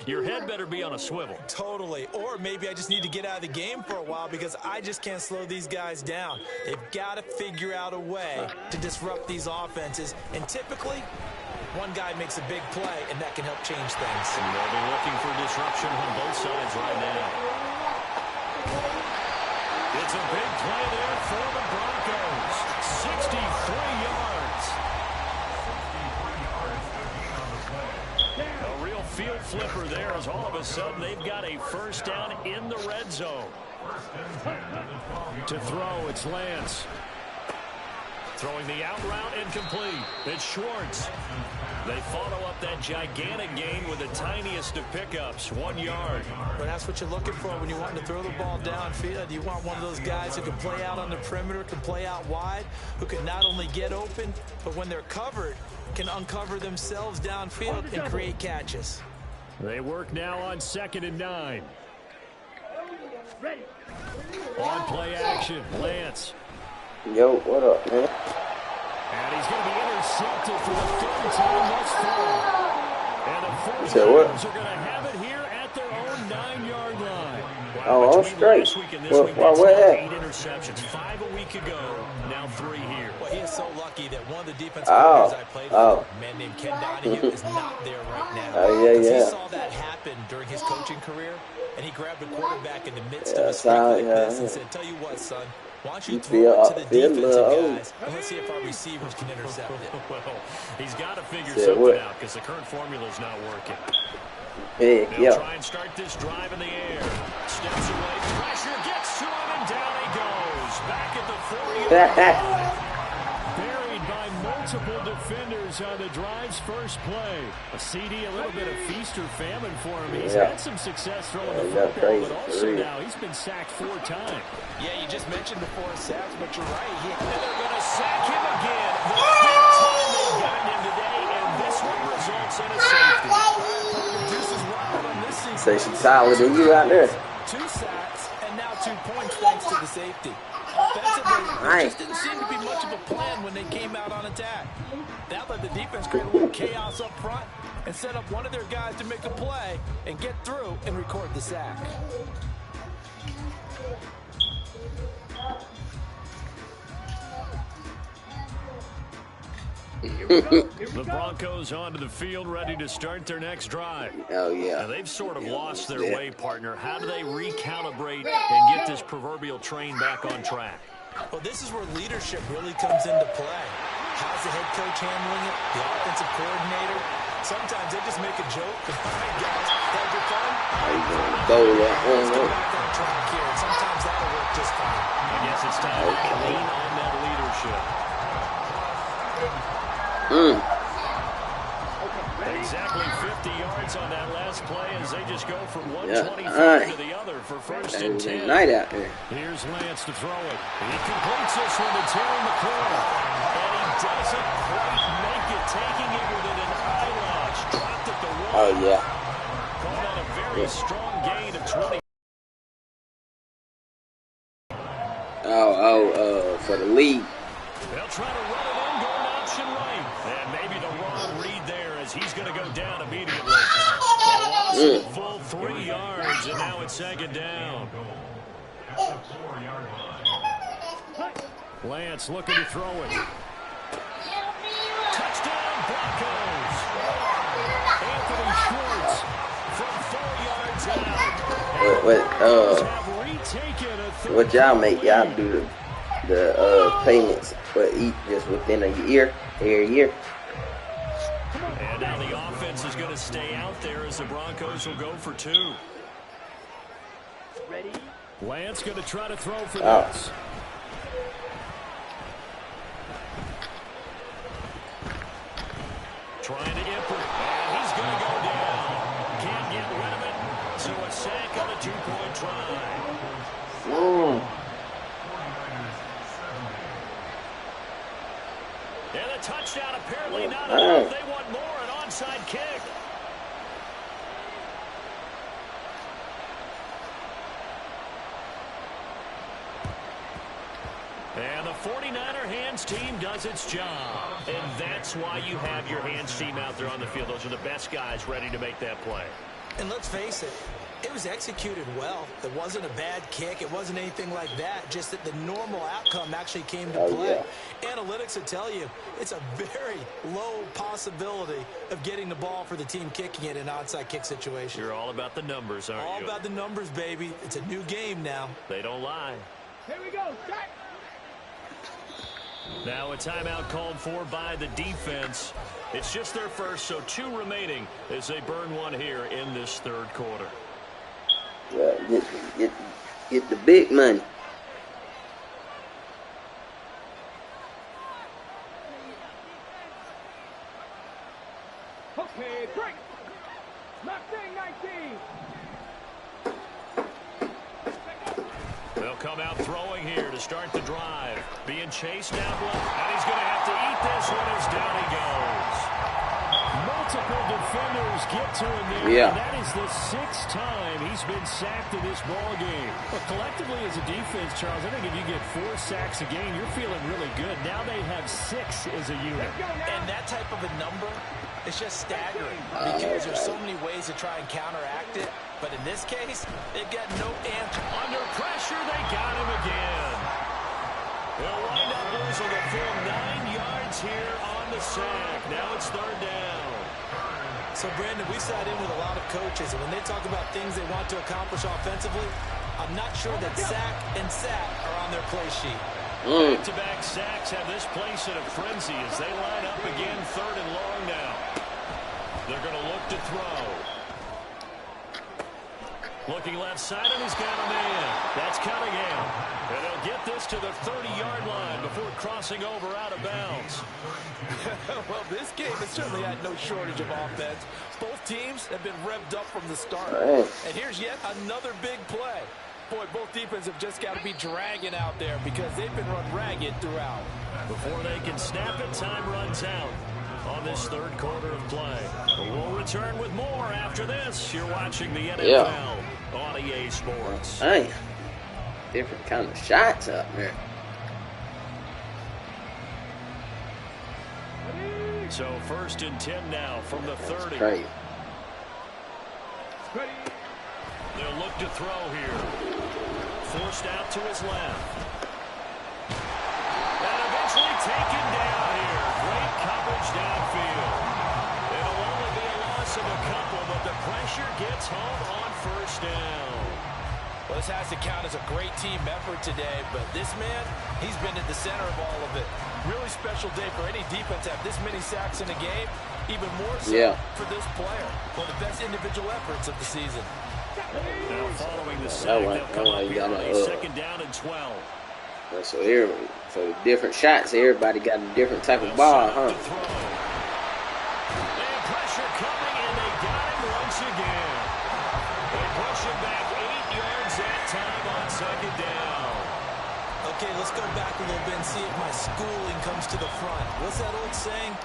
Your head better be on a swivel. Totally. Or maybe I just need to get out of the game for a while because I just can't slow these guys down. They've got to figure out a way to disrupt these offenses. And typically, one guy makes a big play, and that can help change things. And they'll be looking for disruption on both sides right now. It's a big play there for the Broncos. 63 yards. A real field flipper there as all of a sudden they've got a first down in the red zone. First and 10 at the 12-yard To throw, it's Lance. Throwing the out route incomplete. It's Schwartz. They follow up that gigantic gain with the tiniest of pickups, 1 yard. But that's what you're looking for when you want to throw the ball downfield. You want one of those guys who can play out on the perimeter, can play out wide, who can not only get open, but when they're covered, can uncover themselves downfield and create catches. They work now on 2nd and 9. Ready. On play action, Lance. Yo, what up, man? And he's going to be intercepted for the 3rd time thus far. And the Say what? 49ers are going to have it here at their own 9-yard line. Oh, I'm straight. Last week and this week, What that's 8 at? interceptions. 5 a week ago, now 3 here. Well, he is so lucky that one of the defensive players I played with, a man named Ken Donahue, is not there right now. Oh, yeah, 'Cause yeah. He saw that happen during his coaching career, and he grabbed a quarterback in the midst Yeah, of a streak so, like this yeah. and said, tell you what, son, why don't you You throw it to the feel a defensive little old. guys, and let's see if our receivers can intercept it. Well, he's got to figure Say something what? out because the current formula's not working. Heck, They'll yeah. try and start this drive in the air. Steps away, pressure gets to him, and down he goes. Back at the 40. Buried by multiple defenders on the drive's first play. A CD, a little bit of feast or famine for him. He's Yeah. had some success throwing Yeah, the he got football, crazy, but for also real. now he's been sacked 4 times. Yeah, you just mentioned the 4 sacks, but you're right. And they're going to sack him again. The 5th time they've gotten him today, and this one results in a safety. Juice is wild on this season. Say she's taller than you out there. 2 sacks and now 2 points thanks to the safety. Offensively, there Nice. just didn't seem to be much of a plan when they came out on attack. That let the defense create a little chaos up front and set up one of their guys to make a play and get through and record the sack. The Broncos onto the field, ready to start their next drive. Oh, Now, yeah. they've sort of lost their Yeah. way, partner. How do they recalibrate and get this proverbial train back on track? Well, this is where leadership really comes into play. How's the head coach handling it? The offensive coordinator? Sometimes they just make a joke. All right, guys, had your fun? How you gonna go Let's get that? back on track here. And sometimes that'll work just fine. I guess it's time to lean on that leadership. Exactly 50 yards on that last play as they just go from 125 to the other for first and 10. Night out there. Here's Lance to throw it. He completes this one to Terry McLaurin. And he doesn't quite make it, taking it within an eye launch. Dropped at the 1. Oh, yeah. Called on a very strong gain of 20. For the lead. They'll try to run it in, going option right. And maybe the wrong read there as he's going to go down immediately. A loss of a full 3 yards, and now it's 2nd down. at the 4-yard line. Lance looking to throw it. Touchdown, Broncos. Anthony Schwartz From 4 yards out. have retaken a third What y'all make? Y'all lead. do the payments for each just within a year, every year. And now the offense is going to stay out there as the Broncos will go for 2. Ready? Lance going to try to throw for Oh. this. Trying to imprint, and he's going to go down. Can't get rid of it. So a sack on a 2-point try. And a touchdown apparently not enough. They want more, an onside kick. And the 49er hands team does its job. And that's why you have your hands team out there on the field. Those are the best guys ready to make that play. And let's face it, it was executed well. It wasn't a bad kick. It wasn't anything like that. Just that the normal outcome actually came to play. Analytics will tell you it's a very low possibility of getting the ball for the team kicking it in an onside kick situation. You're all about the numbers, aren't All you? about the numbers, baby. It's a new game now. They don't lie. Here we go. Start. Now a timeout called for by the defense. It's just their first, so 2 remaining as they burn one here in this 3rd quarter. Yeah, Get the big money. Okay, break. Mustang 19. They'll come out throwing here to start the drive. Being chased now, and he's going to have to eat this one as down he goes. Multiple defenders get to him there. Yeah. That is the 6th time he's been sacked in this ball game. But collectively as a defense, Charles, I think if you get 4 sacks a game, you're feeling really good. Now they have 6 as a unit. And that type of a number is just staggering because there's so many ways to try and counteract it. But in this case, they've got no answer. Under pressure, they got him again. They'll wind up losing a full 9 yards here on the sack. Now it's 3rd down. So, Brandon, we sat in with a lot of coaches, and when they talk about things they want to accomplish offensively, I'm not sure that sack and sack are on their play sheet. Back-to-back sacks have this place in a frenzy as they line up again 3rd and long now. They're going to look to throw. Looking left side, and he's got a man. That's Cunningham. And they'll get this to the 30-yard line before crossing over out of bounds. Well, this game has certainly had no shortage of offense. Both teams have been revved up from the start. And here's yet another big play. Boy, both defenses have just got to be dragging out there because they've been run ragged throughout. Before they can snap it, time runs out on this 3rd quarter of play. We'll return with more after this. You're watching the NFL on EA Sports. Hey, different kind of shots up there. So 1st and 10 now from the 30. Crazy. They'll look to throw here. Forced out to his left. And eventually taken down here. Great coverage downfield. It'll only be a loss of a couple, but the pressure gets home on 1st down. Well, this has to count as a great team effort today, but this man, he's been at the center of all of it. Really special day for any defense to have this many sacks in a game, even more so for this player. One of the best individual efforts of the season. Now following the sack, they'll come up here on a 2nd down and 12. So here, so different shots. Everybody got a different type of ball, huh? And pressure coming, and they got him once again. They push him back 8 yards that time on 2nd down. Okay, let's go back a little bit and see if my schooling comes to the front. What's that old saying?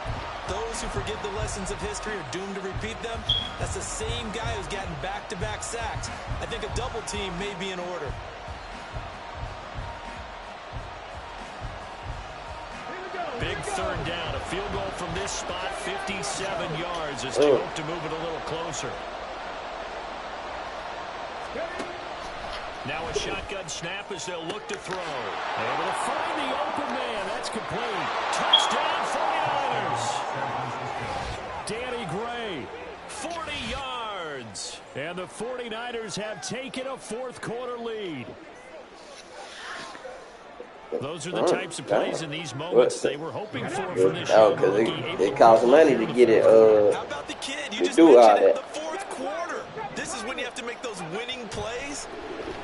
Those who forget the lessons of history are doomed to repeat them. That's the same guy who's gotten back-to-back sacks. I think a double team may be in order. Big 3rd down. A field goal from this spot, 57 yards as they hope to move it a little closer. Now a shotgun snap as they'll look to throw. Able to find the open man. That's complete. Touchdown 49ers. Danny Gray. 40 yards. And the 49ers have taken a 4th quarter lead. Those are the types of plays in these moments they were hoping for from this young because rookie. it costs money to get it. How about the kid? You to just do all mentioned it, that. the 4th quarter. This is when you have to make those winning plays.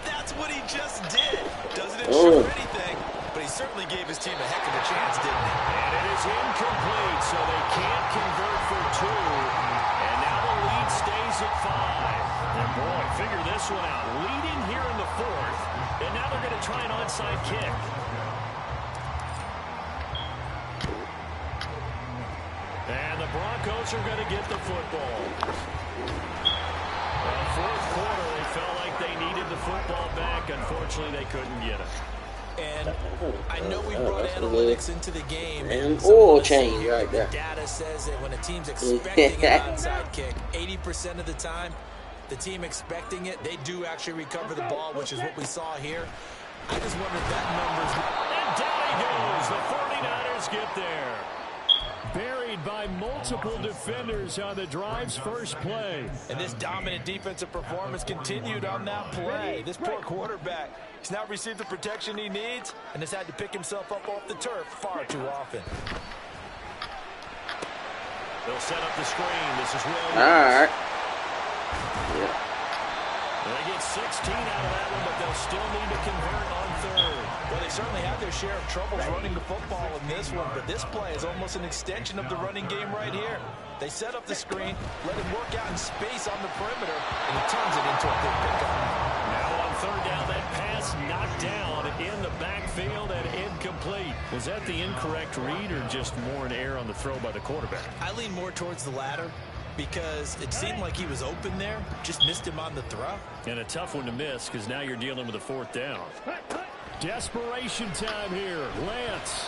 That's what he just did. Doesn't ensure anything, but he certainly gave his team a heck of a chance, didn't he? And it is incomplete, so they can't convert for 2. And now the lead stays at 5. And boy, figure this one out. Leading here in the 4th, and now they're going to try an onside kick. And the Broncos are going to get the football. 4th quarter, they felt like they needed the football back. Unfortunately, they couldn't get it. And I know we brought analytics into the game. And oil change right there. Data says that when a team's expecting an onside kick, 80% of the time, the team expecting it, they do actually recover the ball, which is what we saw here. I just wonder if that number's... And down he goes. The 49ers get there. Buried by multiple defenders on the drive's first play. And this dominant defensive performance continued on that play. This poor quarterback, he's not received the protection he needs and has had to pick himself up off the turf far too often. They'll set up the screen. This is Williams. All right. Yeah. They get 16 out of that one, but they'll still need to convert on third. Well, they certainly had their share of troubles running the football in this one, but this play is almost an extension of the running game right here. They set up the screen, let him work out in space on the perimeter, and he turns it into a big pickup. Now on third down, that pass knocked down in the backfield and incomplete. Was that the incorrect read or just more an error on the throw by the quarterback? I lean more towards the latter because it seemed like he was open there, just missed him on the throw. And a tough one to miss because now you're dealing with a fourth down. Desperation time here. Lance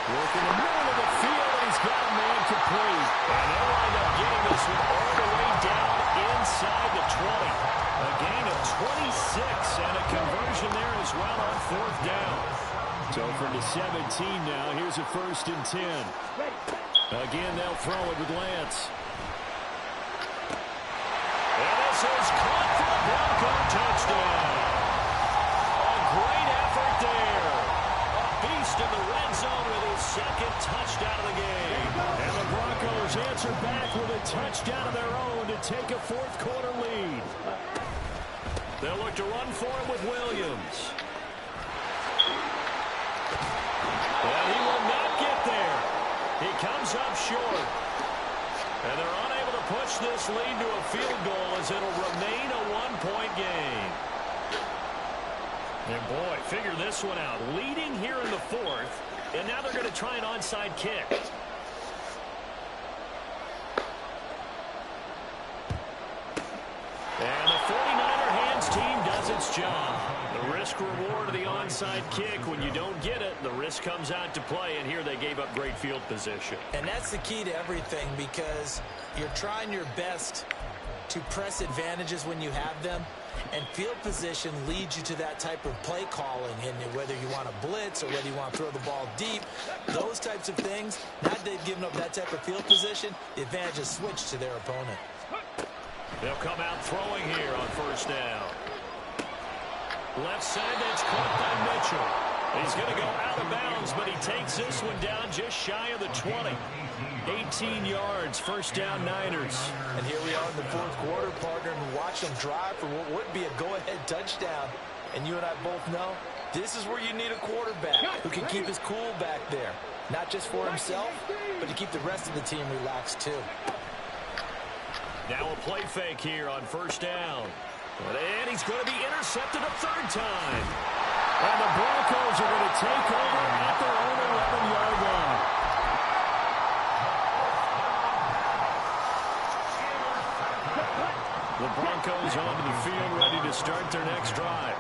working the middle of the field, and he's got a man complete. And they'll wind up getting this one all the way down inside the 20. A gain of 26 and a conversion there as well on fourth down. So from the 17 now, here's a 1st and 10. Again, they'll throw it with Lance. And this is caught for a Bronco touchdown. A great effort there. A beast in the red zone with his second touchdown of the game. And the Broncos answer back with a touchdown of their own to take a fourth-quarter lead. They'll look to run for it with Williams. And he will not get there. He comes up short. And they're unable to push this lead to a field goal as it'll remain a one-point game. And boy, figure this one out. Leading here in the fourth, and now they're going to try an onside kick. And the 49er hands team does its job. The risk-reward of the onside kick, when you don't get it, the risk comes out to play, and here they gave up great field position. And that's the key to everything because you're trying your best to press advantages when you have them, and field position leads you to that type of play calling, and whether you want to blitz or whether you want to throw the ball deep, those types of things, now that they've given up that type of field position, the advantage is switched to their opponent. They'll come out throwing here on first down. Left side, that's caught by Mitchell. He's going to go out of bounds, but he takes this one down just shy of the 20. 18 yards, first down Niners. And here we are in the fourth quarter, partner, and watch them drive for what would be a go-ahead touchdown. And you and I both know this is where you need a quarterback who can keep his cool back there. Not just for himself, but to keep the rest of the team relaxed too. Now a play fake here on first down. And he's going to be intercepted a third time. And the Broncos are going to take over at their own 11-yard line. The Broncos onto the field ready to start their next drive.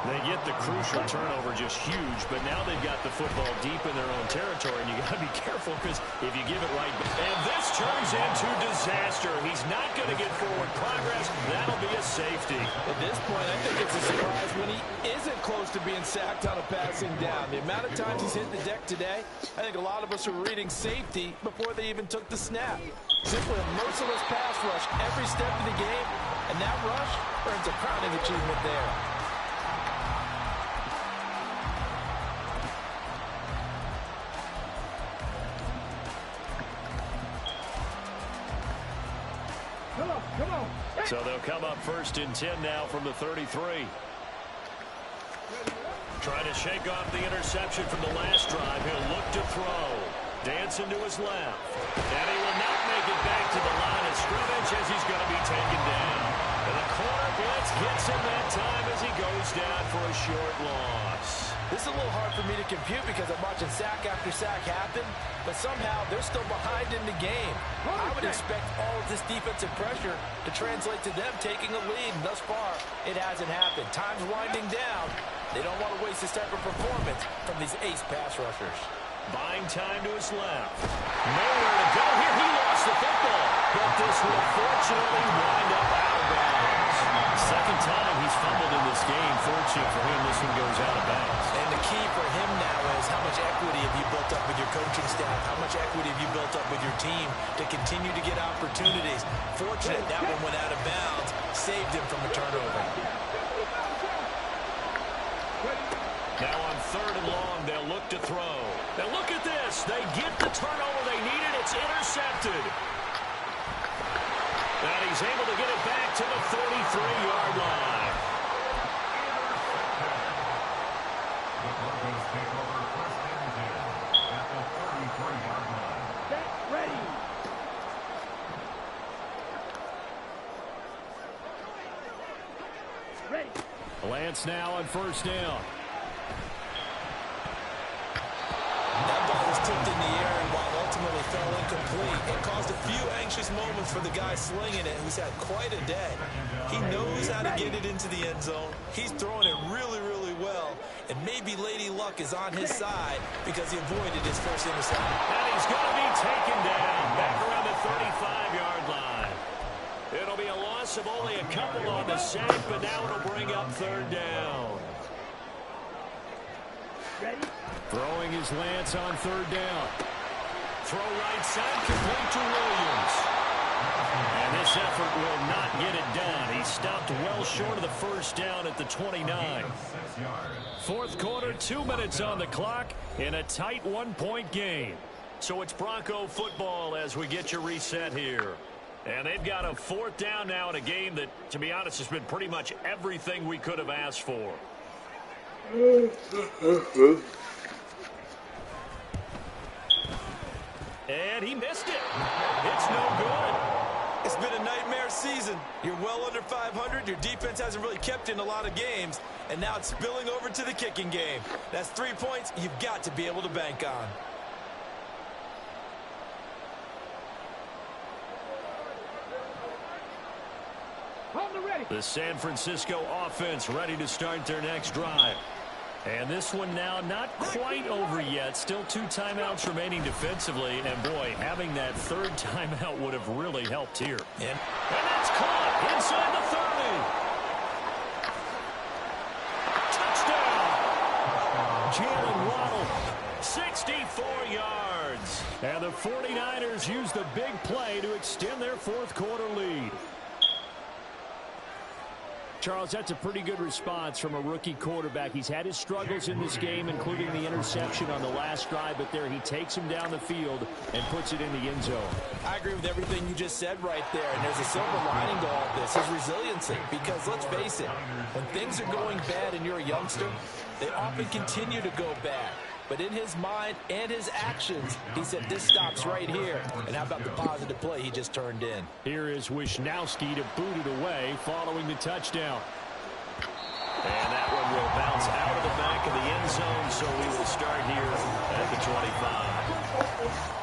They get the crucial turnover, just huge, but now they've got the football deep in their own territory, and you got to be careful because if you give it right. And this turns into disaster. He's not going to get forward progress. That'll be a safety. At this point, I think it's a surprise when he isn't close to being sacked on a passing down. The amount of times he's hit the deck today, I think a lot of us are reading safety before they even took the snap. Simply a merciless pass rush every step of the game, and that rush earns a crowning achievement there. Come on. So they'll come up first and 10 now from the 33. Trying to shake off the interception from the last drive. He'll look to throw. Dancing to his left. And he will not make it back to the line of scrimmage as he's going to be taken down. And the corner blitz gets him that time as he goes down for a short loss. This is a little hard for me to compute because I'm watching sack after sack happen, but somehow they're still behind in the game. I would expect all of this defensive pressure to translate to them taking a lead, and thus far, it hasn't happened. Time's winding down. They don't want to waste this type of performance from these ace pass rushers. Buying time to his left. Nowhere to go here. He lost the football, but this will fortunately wind up out of bounds. Second time he's fumbled in this game. Fortunate for him, this one goes out of bounds. And the key for him now is how much equity have you built up with your coaching staff? How much equity have you built up with your team to continue to get opportunities? Fortunate that one went out of bounds, saved him from a turnover. Now on third and long, they'll look to throw. Now look at this. They get the turnover they needed. It's intercepted. And he's able to get it back to the 33-yard line. The Broncos take over first and 10 at the 33-yard line. Get ready. Ready. Lance now on first down. That ball was tipped in the air and while ultimately fell incomplete, it caused a few anxious moments for the guy slinging it, who's had quite a day. He knows how to get it into the end zone. He's throwing it really, really well. And maybe Lady Luck is on his side because he avoided his first interception. And he's going to be taken down back around the 35-yard line. It'll be a loss of only a couple on the sack, but now it'll bring up third down. Ready. Throwing his Lance on third down. Throw right side, complete to Williams. And this effort will not get it done. He stopped well short of the first down at the 29. 6 yards. Fourth quarter, 2 minutes on the clock in a tight one-point game. So it's Bronco football as we get your reset here. And they've got a fourth down now in a game that, to be honest, has been pretty much everything we could have asked for. And he missed it. It's no good. It's been a nightmare season. You're well under 500. Your defense hasn't really kept in a lot of games. And now it's spilling over to the kicking game. That's 3 points you've got to be able to bank on. On the ready. The San Francisco offense ready to start their next drive. And this one now not quite over yet. Still 2 timeouts remaining defensively. And, boy, having that third timeout would have really helped here. And that's caught inside the 30. Touchdown. Jalen Waddle, 64 yards. And the 49ers use the big play to extend their fourth quarter lead. Charles, that's a pretty good response from a rookie quarterback. He's had his struggles in this game, including the interception on the last drive, but there he takes him down the field and puts it in the end zone. I agree with everything you just said right there, and there's a silver lining to all this, his resiliency. Because let's face it, when things are going bad and you're a youngster, they often continue to go bad. But in his mind and his actions, he said this stops right here. And how about the positive play he just turned in? Here is Wisnowski to boot it away following the touchdown. And that one will bounce out of the back of the end zone, so we will start here at the 25.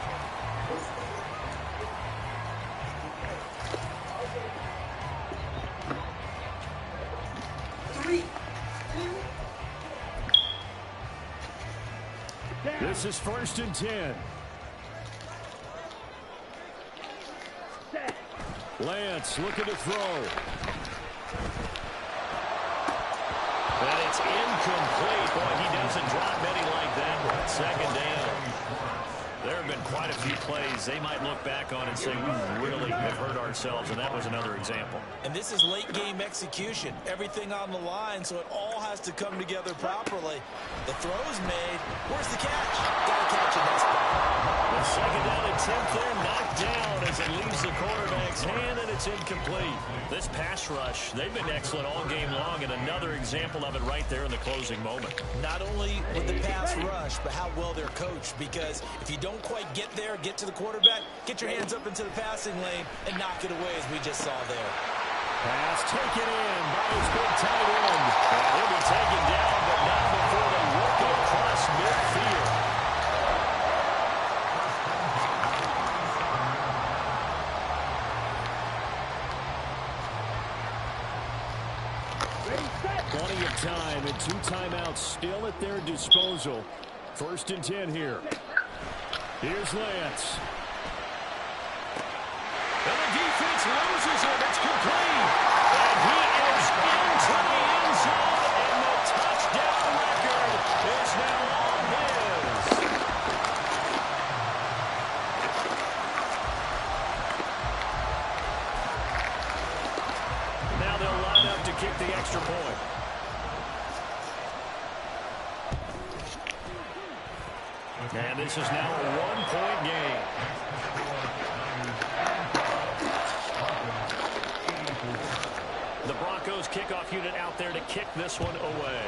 This is 1st and 10. Lance looking to throw. And it's incomplete. Boy, he doesn't drop many like that one. Second down. There have been quite a few plays they might look back on and say, we really have hurt ourselves, and that was another example. And this is late game execution. Everything on the line, so it all has to come together properly. The throw's made. Where's the catch? Got to catch in that spot. The second down attempt there knocked down as it leaves the quarterback's hand, and it's incomplete. This pass rush, they've been excellent all game long, and another example of it right there in the closing moment. Not only with the pass rush, but how well they're coached. Because if you don't quite get there, get to the quarterback, get your hands up into the passing lane and knock it away as we just saw there. Pass taken in by his big tight end. And he'll be taken down, but not before they work it across midfield. Plenty of time and 2 timeouts still at their disposal. 1st and 10 here. Here's Lance. And the defense loses it. It's complete. And he is into the end zone, and the touchdown record is now all his. Now they'll line up to kick the extra point. And this is now a 1-point game. The Broncos kickoff unit out there to kick this one away.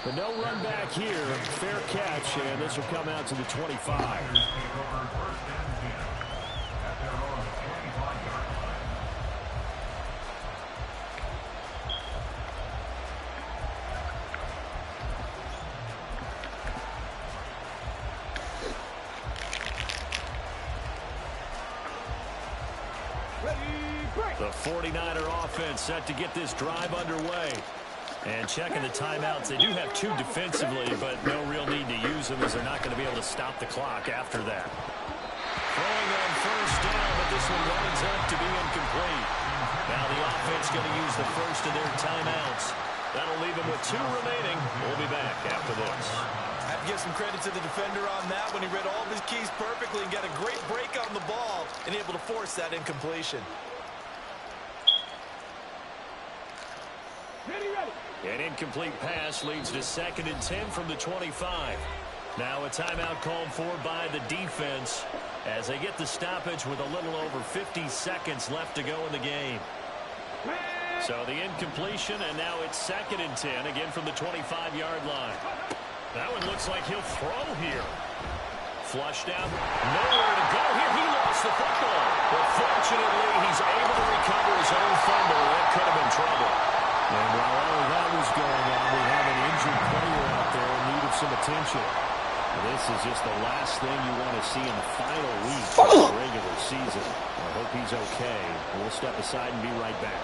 But no run back here. Fair catch, and this will come out to the 25. The 49er offense set to get this drive underway. And checking the timeouts, they do have 2 defensively, but no real need to use them as they're not going to be able to stop the clock after that. Throwing on first down, but this one winds up to be incomplete. Now the offense going to use the first of their timeouts. That'll leave them with 2 remaining. We'll be back after this. I have to give some credit to the defender on that when he read all of his keys perfectly and got a great break on the ball and able to force that incompletion. An incomplete pass leads to 2nd and 10 from the 25. Now a timeout called for by the defense as they get the stoppage with a little over 50 seconds left to go in the game. So the incompletion, and now it's 2nd and 10, again from the 25-yard line. That one looks like he'll throw here. Flushed out, nowhere to go here. He lost the football. But fortunately, he's able to recover his own fumble. That could have been trouble. And while all of that was going on, we have an injured player out there in need of some attention. This is just the last thing you want to see in the final week of the regular season. I hope he's okay. We'll step aside and be right back.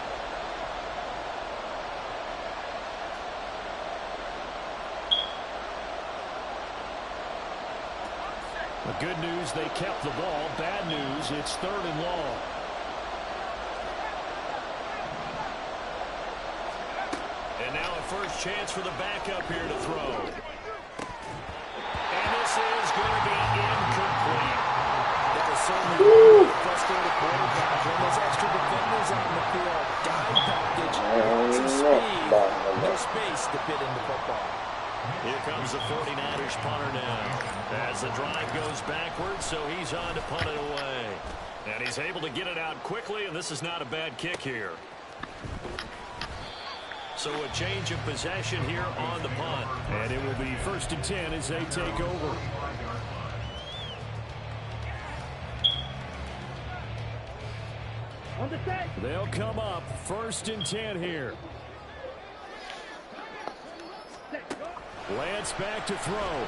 The good news, they kept the ball. Bad news, it's 3rd and long. And now a first chance for the backup here to throw. And this is going to be incomplete. That was certainly a frustrated quarterback. When those extra defenders on the field, dime package, lots of speed, no space to fit in the football. Here comes the 49ers punter now. As the drive goes backwards, so he's on to punt it away. And he's able to get it out quickly, and this is not a bad kick here. So a change of possession here on the punt. And it will be 1st and 10 as they take over. They'll come up 1st and 10 here. Lance back to throw.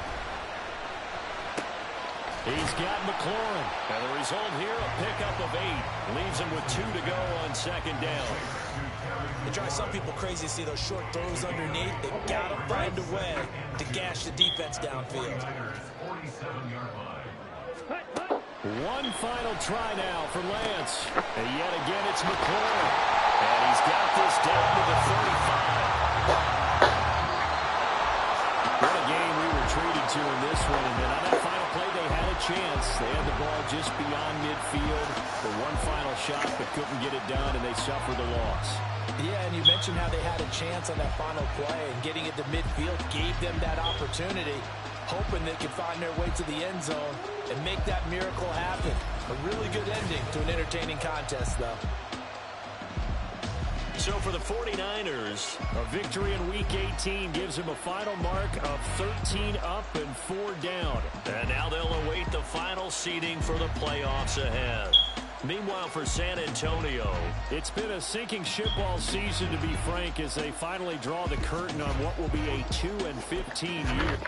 He's got McLaurin. And the result here, a pickup of 8. Leaves him with 2 to go on 2nd down. It drives some people crazy to see those short throws underneath. They've got to find a way to gash the defense downfield. One final try now for Lance. And yet again, it's McLaurin. And he's got this down to the 35. What a game we were treated to in this one. And then on that final play, they had a chance. They had the ball just beyond midfield for one final shot, but couldn't get it done, and they suffered the loss. Yeah, and you mentioned how they had a chance on that final play, and getting it to midfield gave them that opportunity, hoping they could find their way to the end zone and make that miracle happen. A really good ending to an entertaining contest, though. So for the 49ers, a victory in Week 18 gives them a final mark of 13 up and 4 down. And now they'll await the final seeding for the playoffs ahead. Meanwhile, for San Antonio, it's been a sinking ship all season, to be frank, as they finally draw the curtain on what will be a 2-15 year.